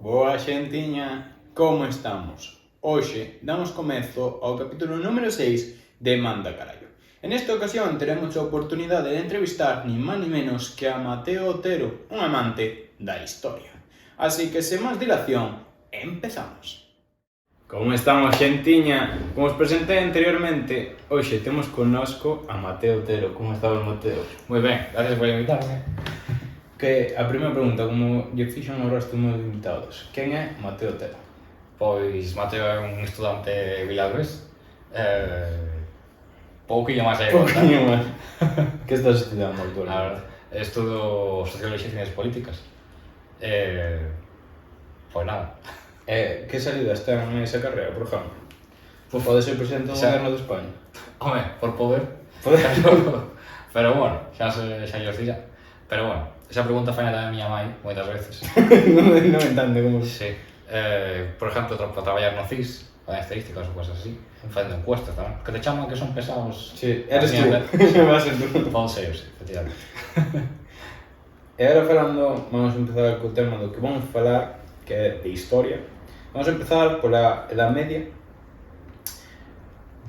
Boa xentiña, como estamos? Hoxe damos comezo ao capítulo número 6 de Manda Carallo. En esta ocasión teremos a oportunidade de entrevistar ni máis ni menos que a Mateo Otero, un amante da historia. Así que, sen máis dilación, empezamos. Como estamos, xentiña? Como os presentei anteriormente, hoxe temos connosco a Mateo Otero. Como estamos, Mateo? Moi ben, gracias por invitarme. Que a primeira pregunta, como lle fixan o resto dos meus invitados, quen é Mateo Otero? Pois Mateo é un estudante bilagres. Pouquinho máis aí. Pouquinho máis. Que estás estudando actualmente? A verdade, estudo Socioloxía e Ciencias Políticas. Pois nada. Que salidas ten esa carreira, por exemplo? Pode ser presidente do goberno de España? Home, por poder. Pero bueno, xa os dirá. Pero bueno, esa pregunta foi a miña mãe moitas veces. non me entende como... Sí. Por exemplo, para traballar no CIS, en estadísticas ou cosas así, facendo encuestas tamén. Que te chaman que son pesados. Sí, eres tú. Va a ser tú. Pode ser, sí, efectivamente. E agora falando, vamos a empezar co tema do que vamos falar, que é de historia. Vamos a empezar pola Edad Media.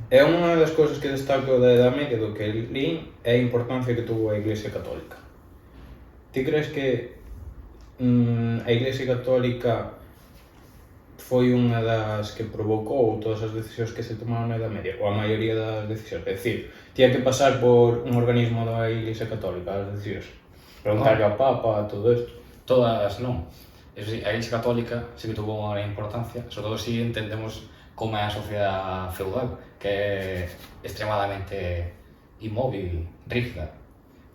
E unha das cousas que destaco da Edad Media do que lín é a importancia que tuvo a Iglesia Católica. Ti crees que a Iglesia Católica foi unha das que provocou todas as decisións que se tomaron na Edad Media? Ou a maioría das decisións? É dicir, tía que pasar por un organismo da Iglesia Católica as decisións? Preguntarle ao Papa, todo isto? Todas non. Eso sí, a Iglesia Católica sí que tuvo unha gran importancia, sobre todo si entendemos como é a sociedade feudal, que é extremadamente inmóvil, rígida.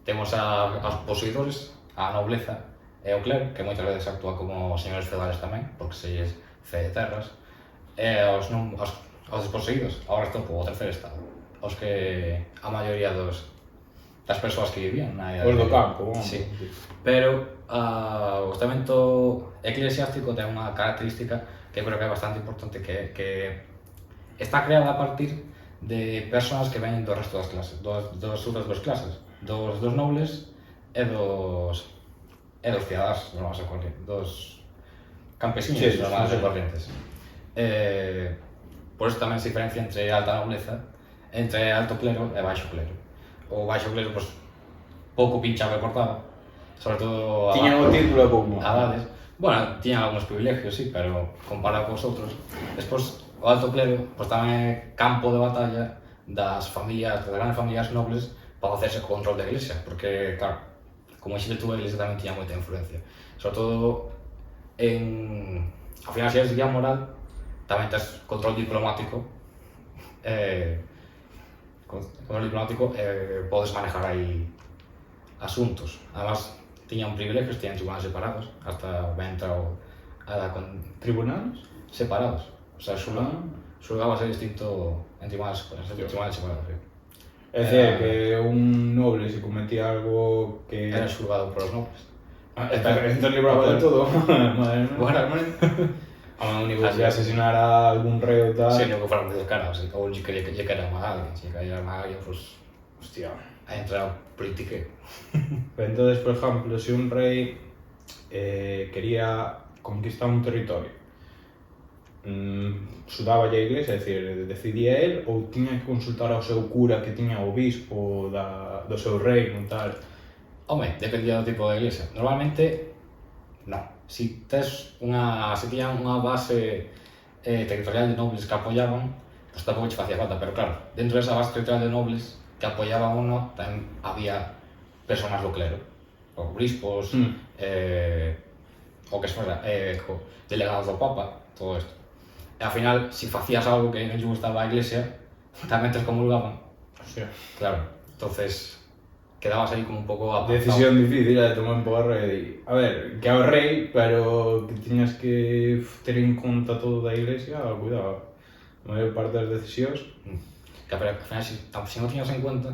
Temos aos poseidores, a nobleza e o clero, que moitas veces actúa como señores feudales tamén, porque se lles cede terras, e aos desposeídos, agora están como o terceiro estado, os que a maioría das persoas que vivían na Os do campo, vamos. Sí. Pero o estamento eclesiástico ten unha característica que creo que é bastante importante, que está creada a partir de persoas que veñen do resto das clases, das outras dos clases, dos nobles e dos cidadáns normais e corrientes, dos campesiños normais e corrientes. Por iso tamén se diferencia entre alta nobleza, entre alto clero e baixo clero. O baixo clero, pois, pouco pinchaba e cortaba, sobre todo Tiñan o título e pouco. abades. Bueno, tiñan algúns privilegios, sí, pero comparado cos outros. Despois, o alto clero, pois tamén é campo de batalla das familias, das grandes familias nobles, para facerse control da iglesia, porque, claro, como dixete tú, a iglesia tamén tiña moita influencia. Sobre todo, ao final, se eres guía moral, tamén tes control diplomático, podes manejar aí asuntos. Además, tiñan privilegios, tiñan tribunales separados, hasta ben entrado con Tribunales? separados. O sea, xulgábase distinto en tribunales separados. Sí. É dicir, que un noble se cometía algo que... Era xulgado por os nobles. Entón libraba de todo. Madre mía. Bueno, A un nivel de asesinar a algún rei ou tal... sí, non que fueran de cara, ou lle quería matar a alguén, se quería matar a alguén, pues, Hostia. a entrar politiqueo. Entonces, por ejemplo, se un rei quería conquistar un territorio, sudaba a iglesia, é dicir, decidía el, ou tiña que consultar ao seu cura que tiña o obispo do seu reino e tal? Home, dependía do tipo de iglesia. Normalmente, non. Si tiñan unha base territorial de nobles que apoiaban, pues tampouco che facía falta, pero claro, dentro desa base territorial de nobles que apoiaban uno, tamén había personas do clero, obispos, o que fora, delegados do Papa, todo isto. E ao final, si facías algo que non lle gustaba a iglesia, tamén te excomulgaban. Hostia. Claro, entonces quedabas aí como un pouco apartado. Decisión difícil de tomar por rei. A ver, que é o rei, pero que tiñas que ter en conta todo da iglesia, cuidado. A maior parte das decisións... Que pero, ao final, se non tiñas en cuenta,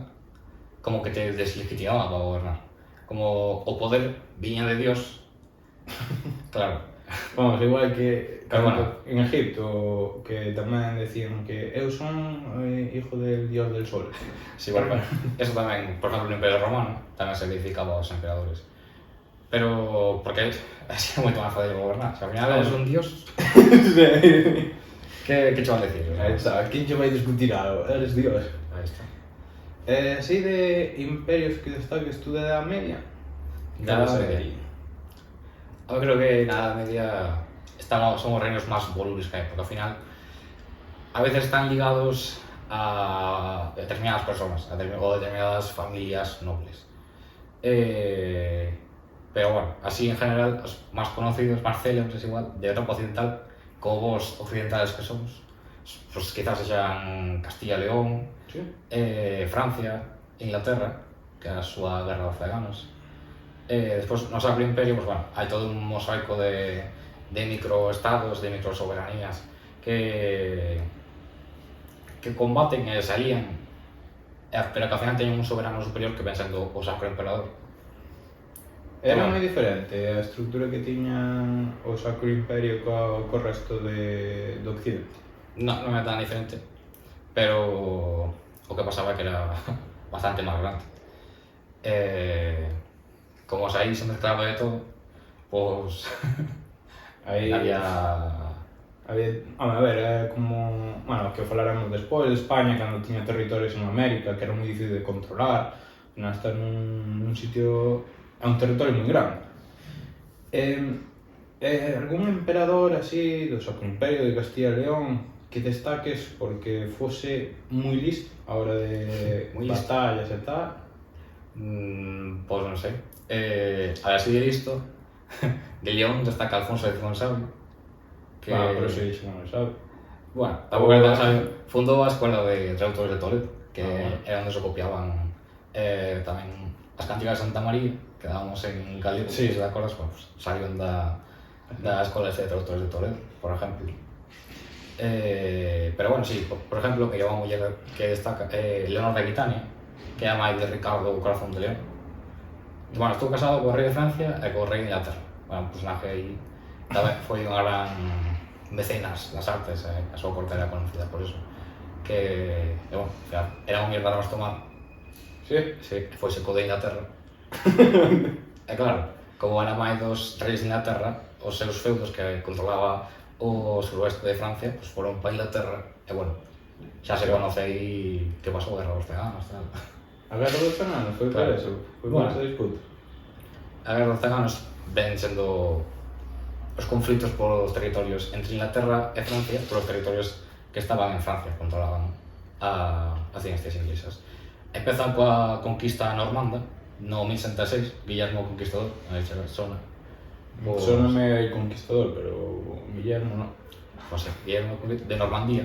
como que te deslegitimaba para gobernar. Como o poder viña de Dios. Claro. Vamos, igual que bueno, en Egipto, que tamén decían que eu son hijo del dios del sol. Sí, bueno, eso tamén, por exemplo, no Imperio Romano, tamén se edificaba aos emperadores. pero porque ha sido moito máis fácil gobernar. Se ao final eres un dios, que che van a decir? Aí está, quen che vai discutir algo? Eres Dios. Aí está. Así de imperios que destaques tú da Edad Media? Da Edad Media. Eu creo que na Edad Media son os reinos máis volubles que hai, porque ao final a veces están ligados a determinadas personas, ou determinadas familias nobles. Pero bueno, así en general, os máis conocidos, máis célebres igual, de Europa Occidental, como vos occidentales que somos, pues quizás sexan Castilla e León, Sí. Francia, Inglaterra, que é a súa guerra dos ceganos. Despois, no Sacro Imperio, pues bueno, hai todo un mosaico de microestados, de microsoberanías que combaten e se alían, pero que ao final teñen un soberano superior que ven sendo o Sacro Emperador. Era moi diferente a estructura que tiña o Sacro Imperio co resto do Occidente. Non é tan diferente, pero o que pasaba é que era bastante máis grande. Como aí se mezclaba de todo, pois Aí había... a ver, como, bueno, que falaremos despois, España cando tiña territorios en América, que era moi difícil de controlar, non está nun sitio, é un territorio moi grande. Algún emperador así do Sacro Imperio de Castilla e León que destaques porque fose moi listo a hora de batallas e tal? Pois non sei. A ver, así de listo, de León destaca Alfonso X Sabio, que... Pero se dixo non sabe. Bueno, tampouco era tan sabio. Fundou a escola de traductores de Toledo, que era onde se copiaban tamén as cantigas de Santa María, que dábamos en galego, sí. Se te acordas, pues, salieron da escola de traductores de Toledo, por exemplo. Pero bueno, sí, por exemplo, que lleva unha muller que destaca, Leonor de Aquitania, que é a mãe de Ricardo o Corazón de León. Bueno, estou casado co rei de Francia e co rei de Inglaterra. Bueno, un personaje aí tamén foi unha gran mecenas das artes, a súa corte era conocida por eso. Que, bueno, era un mierda nos tomar. Sí? Sí, foise co de Inglaterra. E claro, como era máis dos reis de Inglaterra, os seus feudos que controlaba o suroeste de Francia, pues foron para Inglaterra, e bueno, xa se conoce aí que pasou a Guerra dos Ceganos, tal. A Guerra dos Ceganos foi por eso, foi por esa disputa. A Guerra dos Ceganos ven sendo os conflitos polos territorios entre Inglaterra e Francia, polos territorios que estaban en Francia, controlaban as dinastías inglesas. Empezan coa conquista normanda, no 1066, Guillermo o Conquistador, a esa zona. Sóname el Conquistador, pero Guillermo non. Pues Guillermo de Normandía.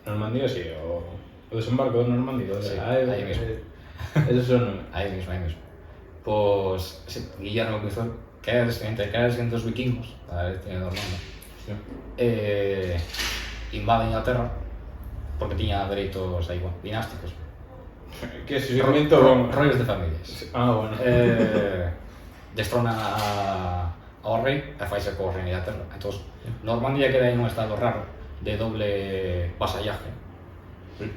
Normandía, sí, o desembarco de Normandía. Sí, aí mismo. Eso sóname. Aí mismo. Pues sí, Guillermo o Conquistador, que era descendiente dos vikingos, a descendiente de Normanda. Sí. Invade Inglaterra, porque tiña dereitos aí, bueno, dinásticos. Que ese seguimiento... Rollos de familias. Bueno. Destrona ao rei e faise co rei de Inglaterra. Entón, Normandía queda en un estado raro de doble vasallaje.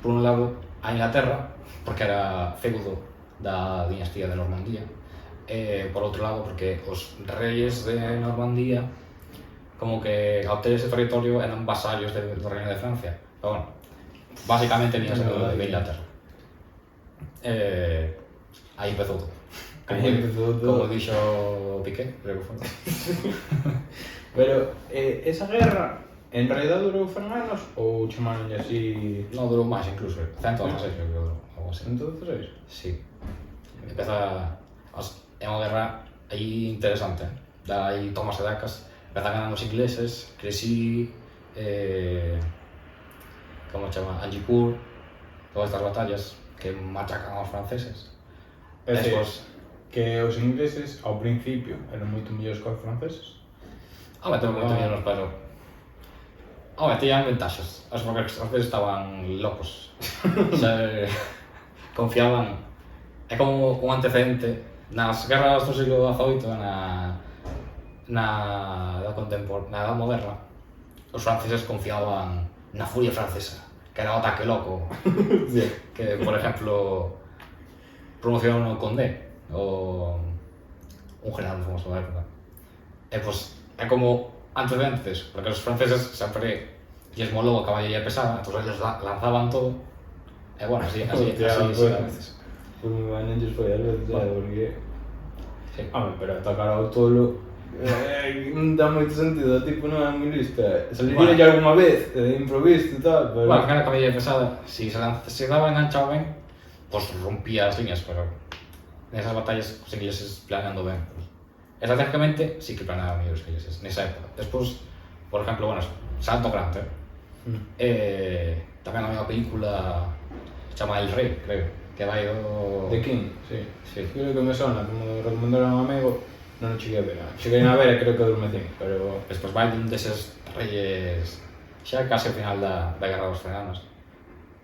Por un lado, a Inglaterra, porque era feudo da dinastía de Normandía, e por outro lado, porque os reyes de Normandía, como que ao ter ese territorio eran vasallos do reino de Francia. Pero bueno, basicamente vinha sendo de Inglaterra. Aí empezou todo. Como dixo Piqué, creo que foi. Pero esa guerra en realidad durou 100 anos ou chamaron así? Non, durou máis incluso, 116 creo que durou, algo así. 116? Sí. É unha guerra aí interesante, da aí tomas e dacas, empezan ganando os ingleses, Crécy, como chama, Agincourt, todas estas batallas que machacan aos franceses. Despois, que os ingleses ao principio eran moito mellores que os franceses. Tengo moito mellores, pero... tiñan ventaxas, porque os franceses estaban locos. Confiaban... É como un antecedente nas guerras do siglo XVIII, na Edad Moderna, os franceses confiaban na furia francesa, que era o ataque loco. Que, por exemplo, promocionaron o Condé, o un general moi famoso da época. E, pois, é como antecedentes, porque os franceses sempre lles molou a caballería pesada, entón eles lanzaban todo, e, bueno, así a veces. Pues moi ben, non lles foi a veces, porque... Sí. Pero atacar ao tolo non dá moito sentido, tipo, non é moi lista. Saliría ya algunha vez, de improviso e tal, pero... Bueno, que era caballería pesada, si se daba enganchado ben, pois rompía as líneas, pero nesas batallas os ingleses planeando ben. Estratégicamente, sí que planeaban mellor os ingleses, nesa época. Despois, por exemplo, bueno, Salto Grande, tamén hai unha película chama El Rei, creo, que vai do... The King, sí. Sí. Creo que me sona, como recomendaron a un amigo, non o cheguei a ver. Cheguei a ver e creo que adormecín, pero... Despois vai dun deses reyes xa case ao final da Guerra dos 100 anos.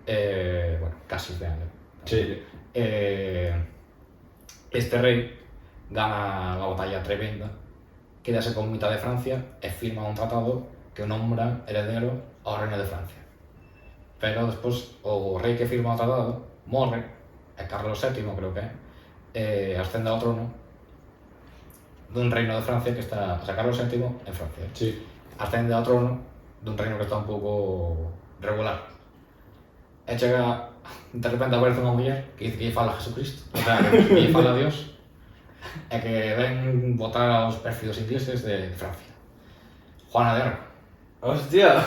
Bueno, casi ao final. Sí. Este rei gana unha batalla tremenda, quedase con mitad de Francia e firma un tratado que o nombra heredero ao reino de Francia. Pero despois o rei que firma o tratado morre, é Carlos VII, creo que é, ascende ao trono dun reino de Francia que está... O sea, Carlos VII en Francia. Sí. Ascende ao trono dun reino que está un pouco regular. E chega, de repente aparece unha muller que dice que lle fala a Jesucristo, o sea, que lle fala a Dios, e que ven botar aos pérfidos ingleses de Francia. Juana de Arco. Hostia!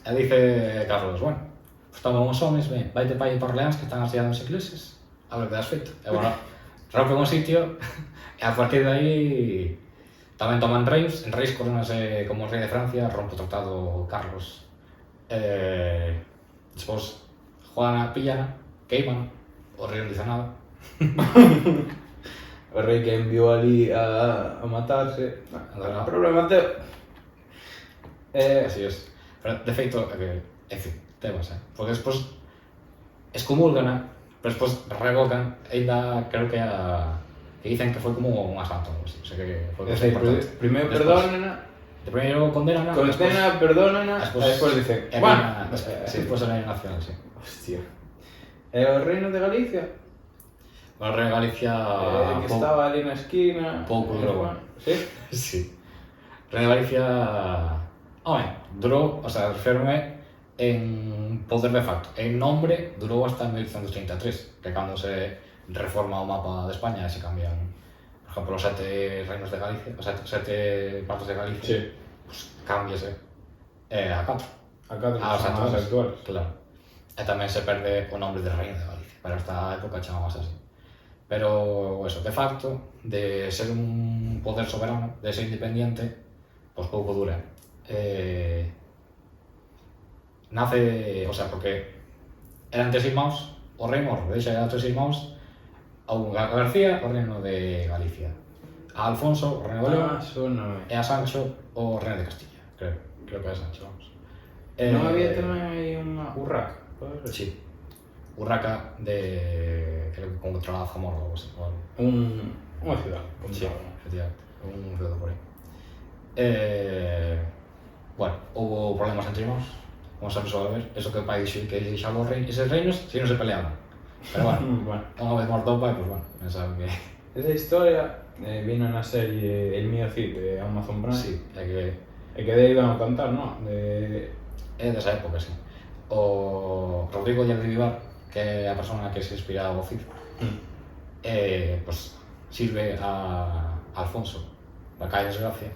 E dice Carlos, bueno, pues toman uns homes, ven, vaite para aí para Orleans que están asediando os ingleses, a ver que das feito. E bueno, rompen un sitio, e a partir de aí tamén toman Reims, en Reims coronase como rei de Francia, rompe o tratado Carlos. Despois, Juana pillana, queiman, o rei non dice nada. O rei que enviou ali a matarse. No. Problema teu. Así es. Pero, de feito, en fin, temas, porque despois excomulgana, pero despois revocan, ainda creo que dicen que foi como un asalto, o sea que foi importante. Primeiro perdónana, Primeiro condena, perdónana, e despois dicen, bueno, sí, despois a lei nacional, sí. Hostia. E o reino de Galicia? O rei de Galicia... que estaba ali na esquina... Pouco durou. Sí? Sí. O rei de Galicia... Home, durou, o sea, reférome en poder de facto. En nombre, durou hasta 1833, que cando se reforma o mapa de España e se cambian, por exemplo, os 7 reinos de Galicia, os 7 partes de Galicia, Sí. Pues cámbiase a 4. A catro Aos semanas actuales. Claro. E tamén se perde o nombre de reino de Galicia, pero esta época chamamos así. Pero, eso, de facto, de ser un poder soberano, de ser independiente, pois pouco dura. Nace, o sea, porque eran 3 irmáns, o rei morre, deixa a 3 irmáns, a García, o reino de Galicia, a Alfonso, o reino de León, e a Sancho, o reino de Castilla, creo que é Sancho, vamos. Non había tamén aí unha urraca? Sí, Urraca de... creo que controlaba Zamora ou algo así. Unha ciudad. Sí, efectivamente, un feudo por aí. Bueno, houve problemas entre irmáns, como sempre suele haber, eso que o pai dixo que deixaba os reinos, eses reinos, si non se peleaban. Pero bueno, unha vez morto o pai, pues bueno, pensaban que... Esa historia vino na serie El mío Cid de Amazon Prime. Sí, é que... E que de iban a cantar, non? É desa época, sí. O Rodrigo Díaz de Vivar, que é a persona que se inspira ao Cid, pues sirve a Alfonso para caer desgracia.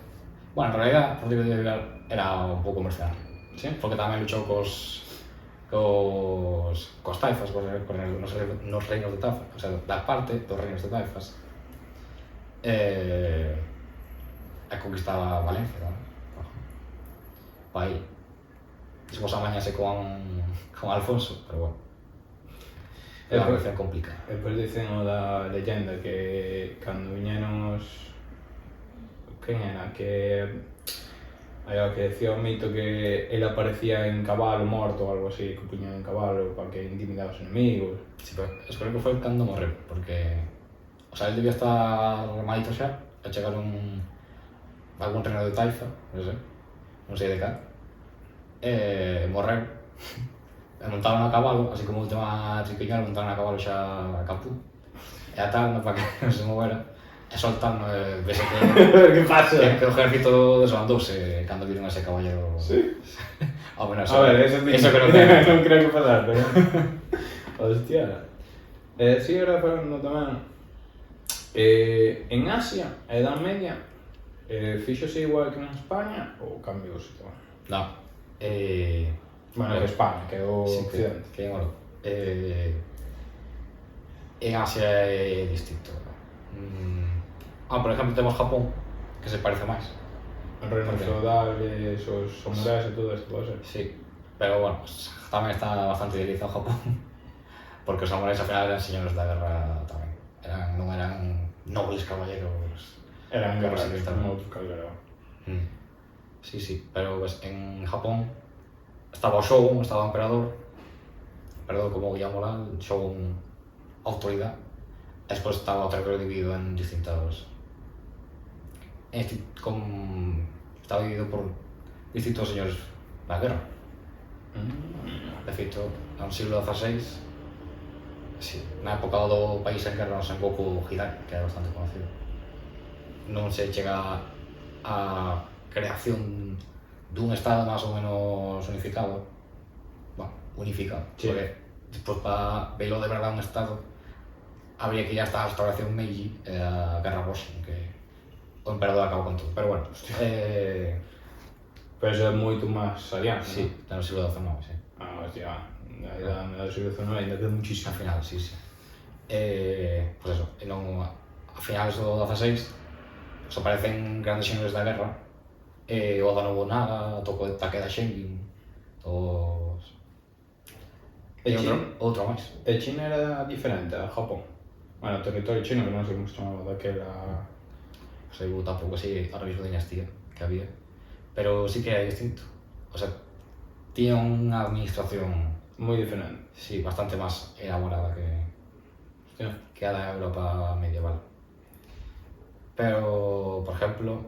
Bueno, en realidad, Rodrigo Díaz de Vivar era un pouco mercenario, Sí? porque tamén luchou cos taifas, nos reinos de Tafa, o sea, da parte dos reinos de taifas, e conquistaba Valencia, non? Pa aí. Despois amañase con Alfonso, pero bueno. É unha relación complicada. E depois dicen o da leyenda que cando viñeron os... Quen era? Que... Aí o que decía o mito que ele aparecía en cabalo morto ou algo así, que puñan en cabalo para que intimidaba os enemigos. Sí, pero espero que foi cando morreu, porque... O sea, ele debía estar malito xa, e chegaron algún reino de taifa, non sei de cá, e morreu. E montaron a cabalo, así como última tripiñal, montaron a cabalo xa a capú, e ataron para que non se movera, e soltando, vese Que pasa? que o ejército desbandouse cando viron ese caballero. Sí? Ao menos, A ver, eso creo que non creo que pasar, pero... Hostia. Si, ahora falando tamén... en Asia, a Edad Media, fíxose igual que en España ou cambios tamén? No. Bueno, que España, que é o Sí, occidente. que bueno, en Asia é distinto. Por exemplo, temos Japón, que se parece máis. Os reinos Ok. feudales, os samuráis e todo isto, pode ser. Sí, pero bueno, tamén está bastante idealizado Japón. Porque os samuráis ao final eran señores da guerra tamén. Non eran nobles caballeros. Eran Pero guerreros, sí que está como outros calderos. Sí, sí, pero pues, en Japón estaba o shogun, estaba o emperador como llamola, shogun autoridade. Despois estaba o territorio dividido en distintos... Estaba dividido por distintos señores da guerra. De feito, no siglo XVI, sí, na época do país en guerra, no Sengoku Hirai, que é bastante conocido, non se chega a creación dun estado máis ou menos unificado. Bueno, unificado, Sí. porque despois para velo de verdade un estado habría que ir hasta a restauración Meiji e a Guerra Boshin, que o emperador acabou con todo. Pero bueno, Pero eso é moito máis adiante, sí, no siglo XIX, sí. Hostia, a Edad Media do siglo XIX ainda queda muchísimo. Al final, sí, sí. Pues eso, a finales do XVI os aparecen grandes señores da guerra, Oda Nobunaga, Takeda Shingen, todos... E E China? outro máis. E China era diferente a Japón. Bueno, o territorio chino, que non sei como se chamaba daquela... Pues eu tampouco sei ahora mismo dinastía que había, pero sí que é distinto. O sea, tiña unha administración, Moi diferente. sí, bastante máis elaborada Hostia. que a da Europa medieval. Pero, por ejemplo,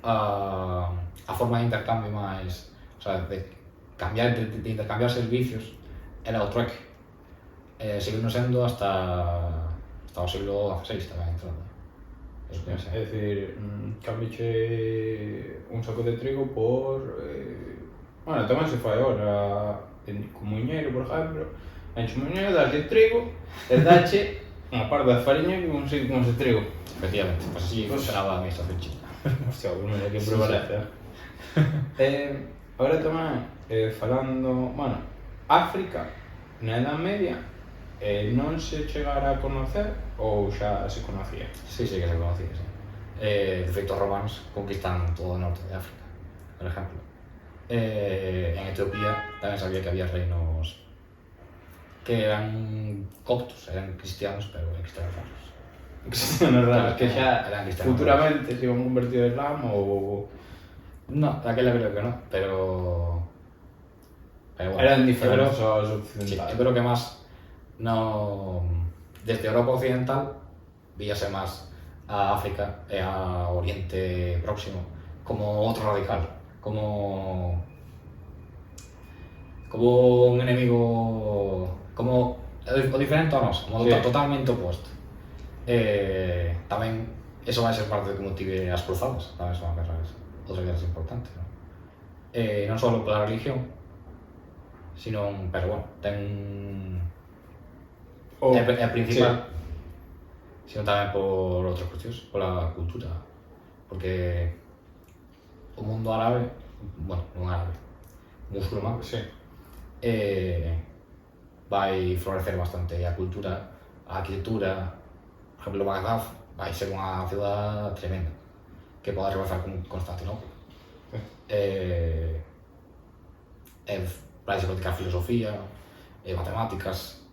a forma de intercambio máis, o sea, de intercambiar servicios era o trueque. Seguindo sendo hasta o siglo XVI tamén entrando. É dicir, cambiche un saco de trigo por... Bueno, tamén se fai agora, con muñeiro, por exemplo, enche un muñeiro, dache trigo, e dache unha parte da fariña con ese trigo. Efectivamente, pues así funcionaba a administración china. Hostia, pues mira que prevalece. Agora tamén, falando, bueno, África, na Edad Media, non se chegara a conocer ou xa se conocía? Sí, sí que se conocía, sí. De feito, os romanos conquistan todo o norte de África, por exemplo. En Etiopía tamén sabía que había reinos que eran coptos, eran cristianos, pero eran cristianos raros. Cristianos raros, que xa Eran cristianos futuramente se iban convertido en Islam ou... No, daquela creo que no, pero bueno. Eran diferentes Pero, aos sí, occidentales. eu creo que máis desde Europa Occidental víase máis a África e a Oriente Próximo como outro radical, como un enemigo, como o diferente a nós, como Sí. totalmente opuesto. Tamén eso vai ser parte do que motive as cruzadas, tamén son outras guerras importantes, non? Non só pola religión, sino, pero bueno, ten... É principal, sino tamén por outras cuestións, pola cultura, porque o mundo árabe, bueno, non árabe, musulmán, Sí. vai florecer bastante a cultura, a arquitectura. Por exemplo, Bagdad vai ser unha ciudad tremenda, que pode rebazar con Constantinopla. Vai se practicar filosofía, matemáticas,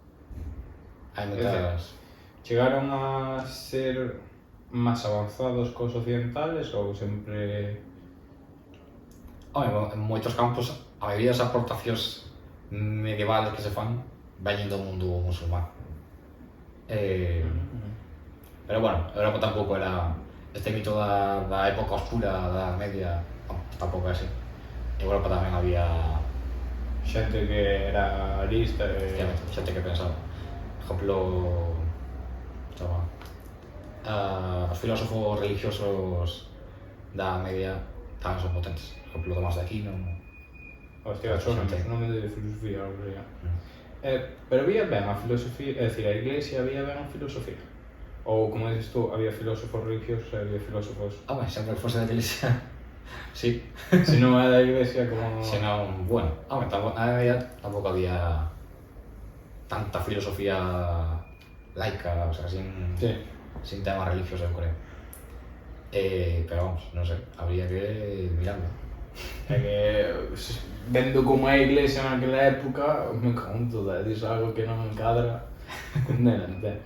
hai moitas... Chegaron a ser máis avanzados cos occidentales ou sempre... En moitos campos, a maioría das aportacións medievales que se fan veñen do mundo musulmán. Pero bueno, Europa tampouco era este mito da época oscura da Media, tampouco é así. En Europa tamén había xente que era lista xente que pensaba. Por exemplo, Os filósofos religiosos da media tamén son potentes. Por exemplo, Tomás de Aquino. Hostia, son nome de filosofía, algo así. Pero había ben a filosofía, é dicir, a Iglesia había ben a filosofía? Ou, como dices tú, había filósofos religiosos e había filósofos... Home, sempre que fose da iglesia, sí. Se non é da Iglesia como... Se non, bueno, home, na media tampouco había tanta filosofía laica, o sea, Sí. sin temas religiosos, eu creo. Pero vamos, non sei, habría que ir mirando. É que, vendo como é a Iglesia naquela época, me conto, dices algo que non encadra, condenante.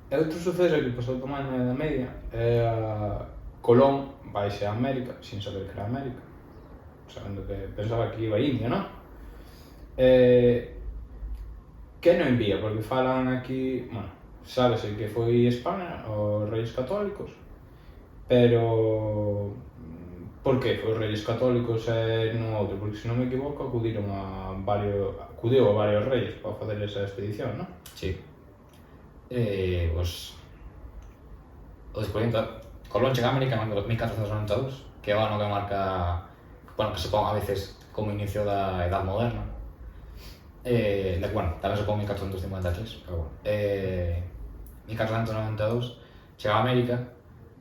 E outro suceso que pasou tamén na Edad Media é a Colón vaixe a América, sin saber que era América, sabendo que pensaba que iba a India, non? Que non envía, porque falan aquí, bueno, sábese que foi España, os Reis Católicos, pero por que foi os Reis Católicos e non outro? Porque, se non me equivoco, acudiu a varios reis para facer esa expedición, non? Sí. Pues, o descubrimiento, Colón chega a América en 1492, que é o ano que marca, bueno, que se pon a veces como inicio da Edad Moderna. Bueno, tamén se pon 1453, pero bueno. 1492 chega a América,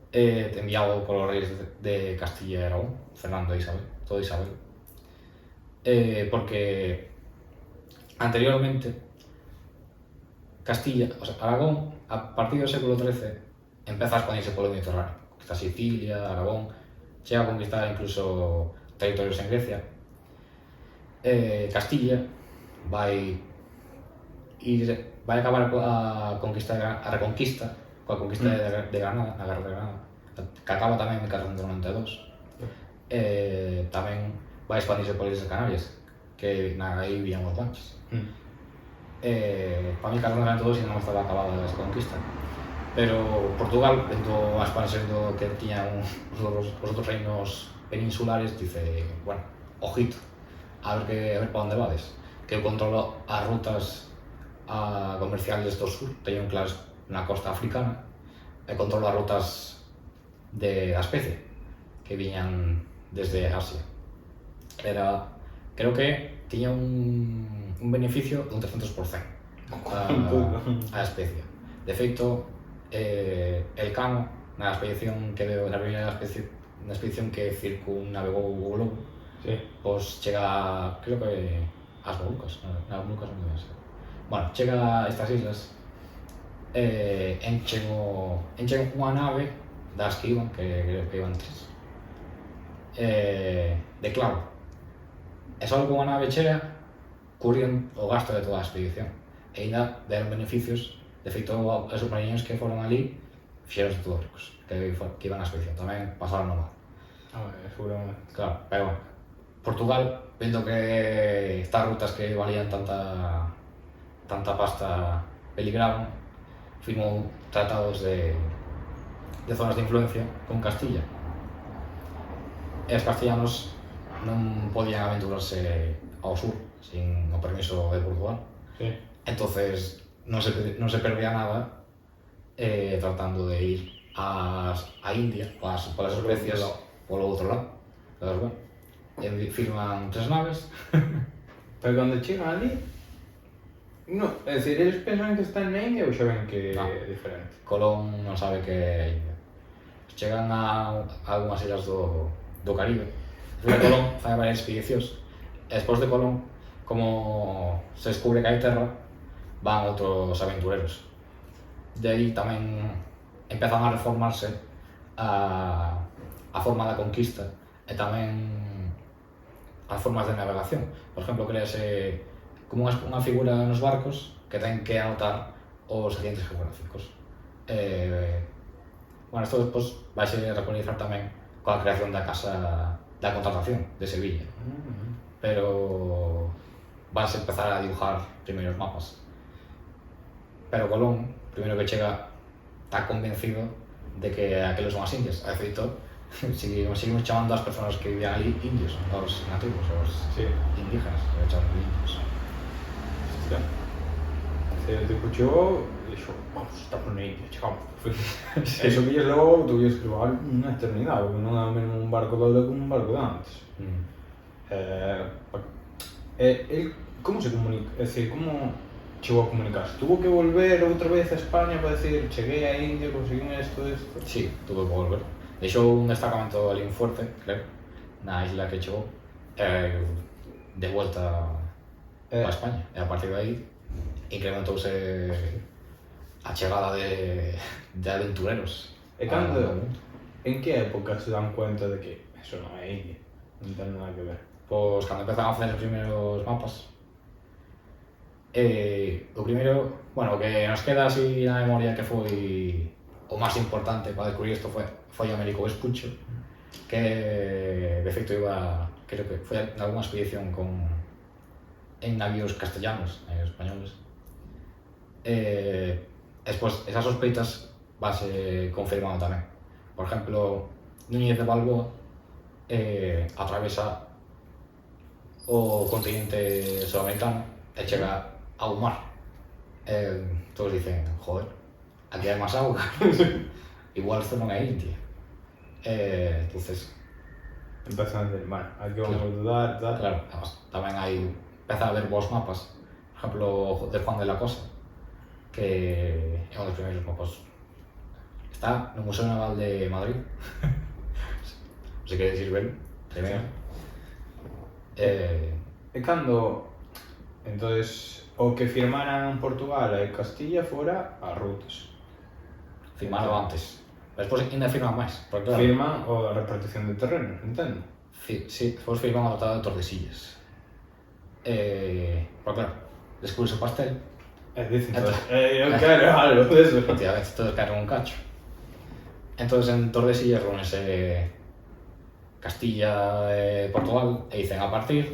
enviado polos reis de Castilla e Aragón, Fernando e Isabel, todo Isabel. Porque anteriormente Castilla, o sea, Aragón, a partir do século XIII, empeza a expandirse polo Mediterráneo. Conquista Sicilia, Aragón, chega a conquistar incluso territorios en Grecia. Castilla vai acabar a reconquista, coa conquista de Granada, a Guerra de Granada, que acaba tamén en 1492. Tamén vai expandirse polas Islas Canarias, que aí vivían os guanches. Para mí 1492 non estaba acabada esa conquista, pero Portugal, vendo a expansión do que tiñan os outros reinos peninsulares, dice, bueno, ojito, a ver para onde vades, que eu controlo as rutas comerciales do sur, teño claras na costa africana, e controlo as rutas da especie que viñan desde Asia. Creo que tiña un beneficio dun 300% a especie. De feito, Elcano, na expedición que veo, na primeira expedición que circunnavegou o globo, Sí. Pois chega, creo que ás Molucas, nas Molucas non deben ser. Bueno, chega a estas islas, enchen unha nave das que iban, que creo que iban 3, de clavo. E só que unha nave chega, currían o gasto de toda a expedición. E ainda deron beneficios, de feito, os submarinos que foron ali fixeronse todos ricos, que iban á expedición, tamén pasaron no mar. Seguramente. Claro, pero bueno, Portugal, vendo que estas rutas que valían tanta pasta peligraban, firmou tratados de zonas de influencia con Castilla. E os castellanos non podían aventurarse ao sur sin o permiso de Portugal. Sí. Entonces non se perdía nada tratando de ir a India, polas Grecias, polo outro lado. Pero bueno, firman 3 naves. Pero cando chegan ali, no, é dicir, eles pensan que están na India ou xa ven que é diferente? Colón non sabe que é India. Chegan a algunhas illas do Caribe. Colón fai varias expedicións. E despois de Colón, como se descubre que hai terra, van outros aventureros. De aí tamén empezan a reformarse a forma da conquista e tamén as formas de navegación. Por exemplo, crease como unha figura nos barcos que ten que anotar os accidentes geográficos. Bueno, isto despois vai ser reconhecer tamén coa creación da Casa da Contratación de Sevilla. Pero vanse empezar a dibujar primeiros mapas. Pero Colón, primeiro que chega, está convencido de que aqueles son as Indias. A efeito, seguimos chamando as persoas que vivían ali indios, os nativos, os indígenas, que chamamos indios. Hostia. Tipo, chegou dixo, vamos, estamos na India, chegamos, por fin. Eso que lles levou, tuve que levar unha eternidade, porque non é o mesmo un barco de ahora como un barco de antes. El, como se comunica? É dicir, como chegou a comunicarse? Tuvo que volver outra vez a España para decir, cheguei a India, conseguí isto. Sí, tuvo que volver. Deixou un destacamento ali en Fuerte, creo, na isla que chegou, de volta a España. E a partir de aí incrementouse a chegada de aventureros. E cando, en que época se dan cuenta de que eso non é India? Non ten nada que ver. Pois cando empezaron a facer os primeiros mapas, o primeiro, bueno, o que nos queda así na memoria que foi o máis importante para descubrir isto foi Américo Vespuccio, que de feito iba, creo que foi en algunha expedición en navíos castellanos e españoles. Despois, esas sospeitas vanse confirmando tamén. Por exemplo, Núñez de Balboa atravesa o continente sudamericano e chega ao mar. Todos dicen, joder, aquí hai máis auga. Igual isto non é India. Entonces, Empezan a decir, bueno, aquí vamos a dudar, tal. claro, además, tamén empeza a haber vos mapas. Por exemplo, o de Juan de la Cosa, que é un dos primeiros mapas. Está no Museo Naval de Madrid. Se queredes ir ver, primeiro. E cando, entonces, o que firmaran Portugal e Castilla fora as rutas. Firmaron antes. Despois ainda firman máis, porque claro, Firman a repartición de terrenos, entendo? sí, despois firman o Tratado de Tordesillas. Porque claro, descubres o pastel, Dicen todos, eu quero algo deso. efectivamente, todos caen un cacho. Entonces en Tordesillas reúnese Castilla e Portugal e dicen a partir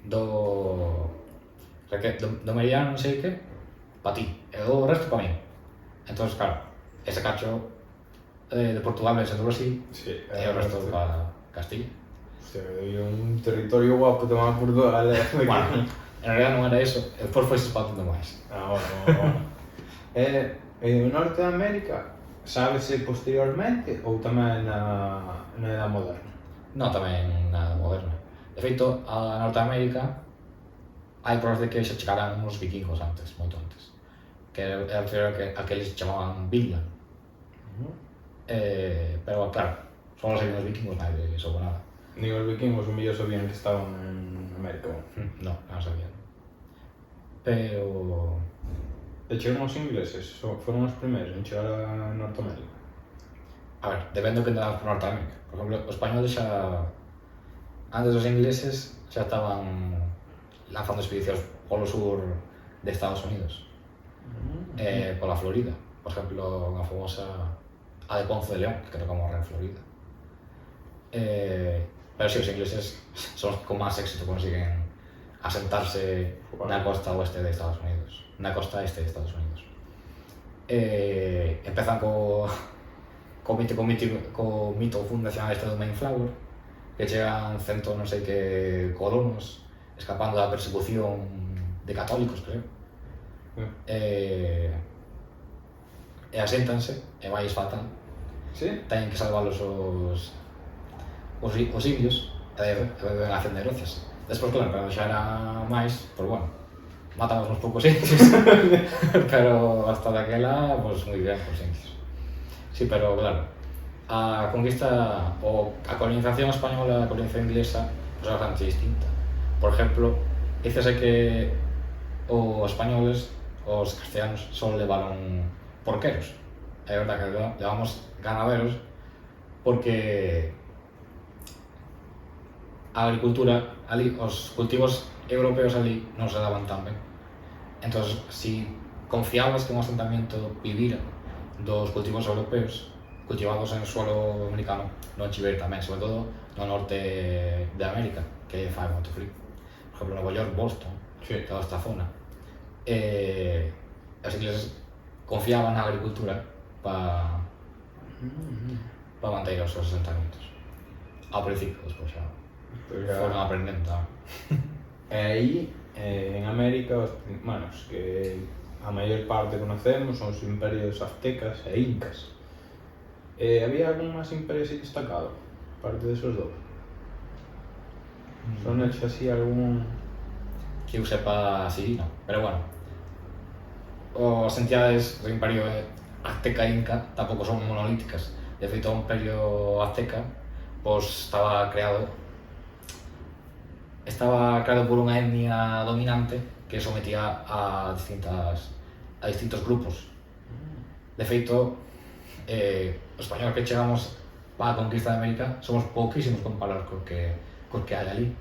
do meridiano non sei que, pa ti, e o resto pa mí. Entonces claro, ese cacho de Portugal ves en Brasil Sí, e o resto pa Castilla. Hostia, hai un territorio guapo tomado Portugal. Bueno, en realidad non era eso, despois foi expandindo máis. Bueno. E o norte de América, sábese posteriormente ou tamén na Edad Moderna? Non, tamén na moderna. De feito, a Norteamérica hai provas de que xa chegaran uns vikingos antes, moito antes. Que era a que eles chamaban Vinland. Pero claro, só os os vikingos nadie soubo nada. Nin os vikingos o mellor sabían que estaban en América. Non, non sabían. Pero... E chegaron os ingleses, foron os primeiros en chegar a Norteamérica. A ver, depende do que andabas por Norteamérica. Por exemplo, os españoles xa... Antes dos ingleses xa estaban lanzando expedicións polo sur de Estados Unidos. Pola Florida. Por exemplo, unha famosa... A de Ponce de León, que creo que morre en Florida. Pero si, os ingleses son os que con máis éxito consiguen asentarse na costa oeste de Estados Unidos. Na costa este de Estados Unidos. Empezan co mito fundacional este do Mayflower, que chegan cento non sei que colonos escapando da persecución de católicos, creo. E aséntanse, e vais fatal. Sí? Teñen que salvalos os indios e deben hacer negocios. Despois, claro, cando xa era máis, pois bueno, matamos uns poucos indios, pero hasta daquela, pois moi bien os indios. Sí, pero claro, a conquista, ou a colonización española e a colonización inglesa, pois é bastante distinta. Por exemplo, dícese que os españoles, os castellanos, só levaron porqueros. É verdade que levamos ganaderos porque a agricultura ali, os cultivos europeos ali non se daban tan ben. Entón, si confiabas que un asentamiento vivira dos cultivos europeos cultivados en suelo americano, non che ver tamén, sobre todo no norte de América, que fai moito frío. Por exemplo, Nova York, Boston, Sí. toda esta zona. Os ingleses confiaban na agricultura para manter os seus asentamientos. Ao principio, despois xa foron aprendendo tamén. E aí, en América, os que a maior parte conocemos son os imperios aztecas e incas. Había algún máis imperio así destacado, aparte desos dous? Son hecho así algún... Que eu sepa así, non. Pero bueno, as entidades do Imperio Azteca e Inca tampouco son monolíticas. De feito, o Imperio Azteca pois, estaba creado por unha etnia dominante que sometía a distintos grupos. De feito, os españoles que chegamos á conquista de América somos pouquísimos comparados co que hai ali.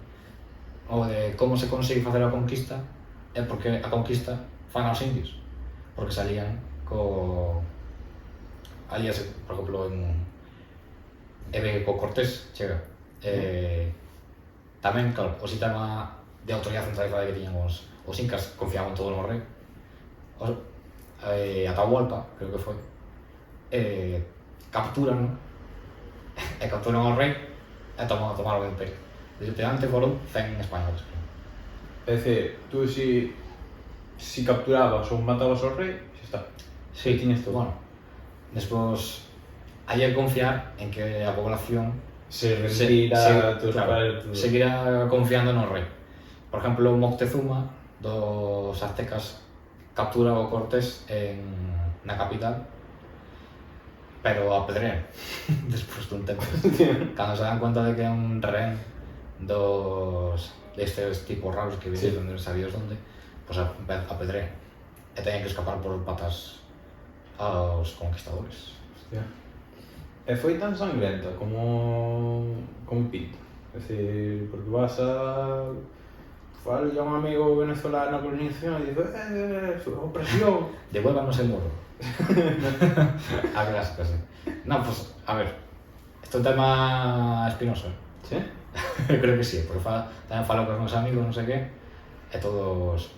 O de como se consigue facer a conquista é porque a conquista fan os indios, porque salían alíase, por exemplo, co Cortés chega. Tamén, claro, o sistema de autoridade centralizada que tiñan os incas confiaban todo no rei. Atahualpa, creo que foi, capturan ao rei e tomaron o imperio. Desde antes foron 100 españoles. É dicir, tú si capturabas ou matabas ao rei, xa está. Sí, tiñas todo. Bueno, despois hai que confiar en que a población seguirá confiando no rei. Por exemplo, Moctezuma dos aztecas captura o Cortés na capital, pero apedrean despois dun tempo. Cando se dan conta de que é un rehén destes tipos raros que viven onde non sabías onde, pois apedrean e teñen que escapar por patas aos conquistadores. Hostia. E foi tan sangrenta como pinta. É dicir, porque vas a... Falo a un amigo venezolano na colonización e dice opresión. Devuélvanos el oro. A clásica, sí. Non, pues, a ver, isto é un tema espinoso, Sí? Eu creo que sí, porque tamén falo con os meus amigos, non sei que, e todos...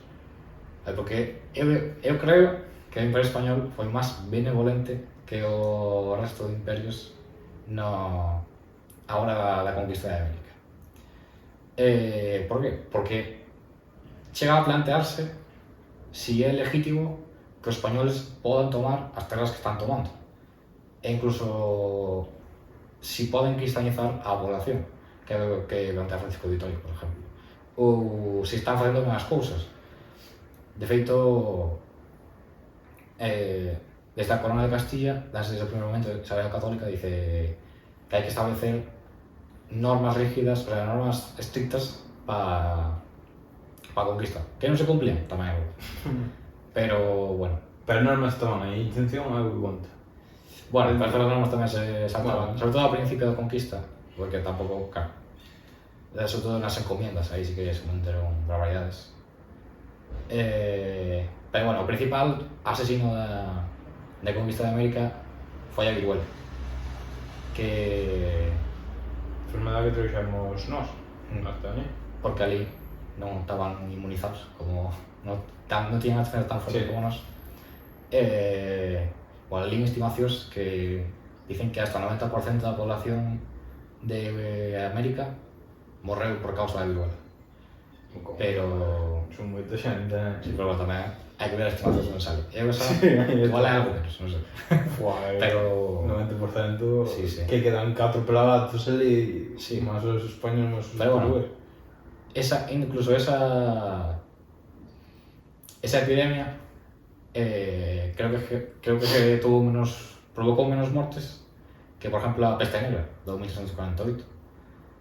Porque eu creo que o Imperio Español foi máis benevolente que o resto de imperios a hora da conquista de América. Por que? Porque chega a plantearse si é legítimo que os españoles podan tomar as terras que están tomando e incluso si poden cristianizar a población, que plantea Francisco de Vitoria, por exemplo, ou se están facendo ben as cousas. De feito, desde a Corona de Castilla, desde o primeiro momento, a Igrexa Católica dice que hai que establecer normas rígidas, normas estrictas para a conquista, que non se cumplían tamén, pero bueno. Pero normas estaban aí, a intención é moi bonita. Bueno, parece que as normas tamén se saltaban, sobre todo ao principio da conquista, porque tampouco, claro, sobre todo nas encomiendas, aí sí que se montaron barbaridades. Pero bueno, o principal asesino da conquista de América foi a viruela, que... Enfermedade que trouxemos nós, hasta ali. Porque ali non estaban inmunizados, como non tiñan a defensa tan fuerte como nós. Bueno, ali estimacións que dicen que hasta o 90% da población de América morreu por causa da viruela. Pero... Son moita xente. Sí, pero tamén hai que ver as estimacións onde sale. Igual hai algo menos, non sei. Pero... 90% sí. Que quedan 4 pelagatos ali, sí. Más os españoles, más os pero bueno, incluso esa epidemia creo que provocou menos mortes que, por exemplo, a peste negra do 1648,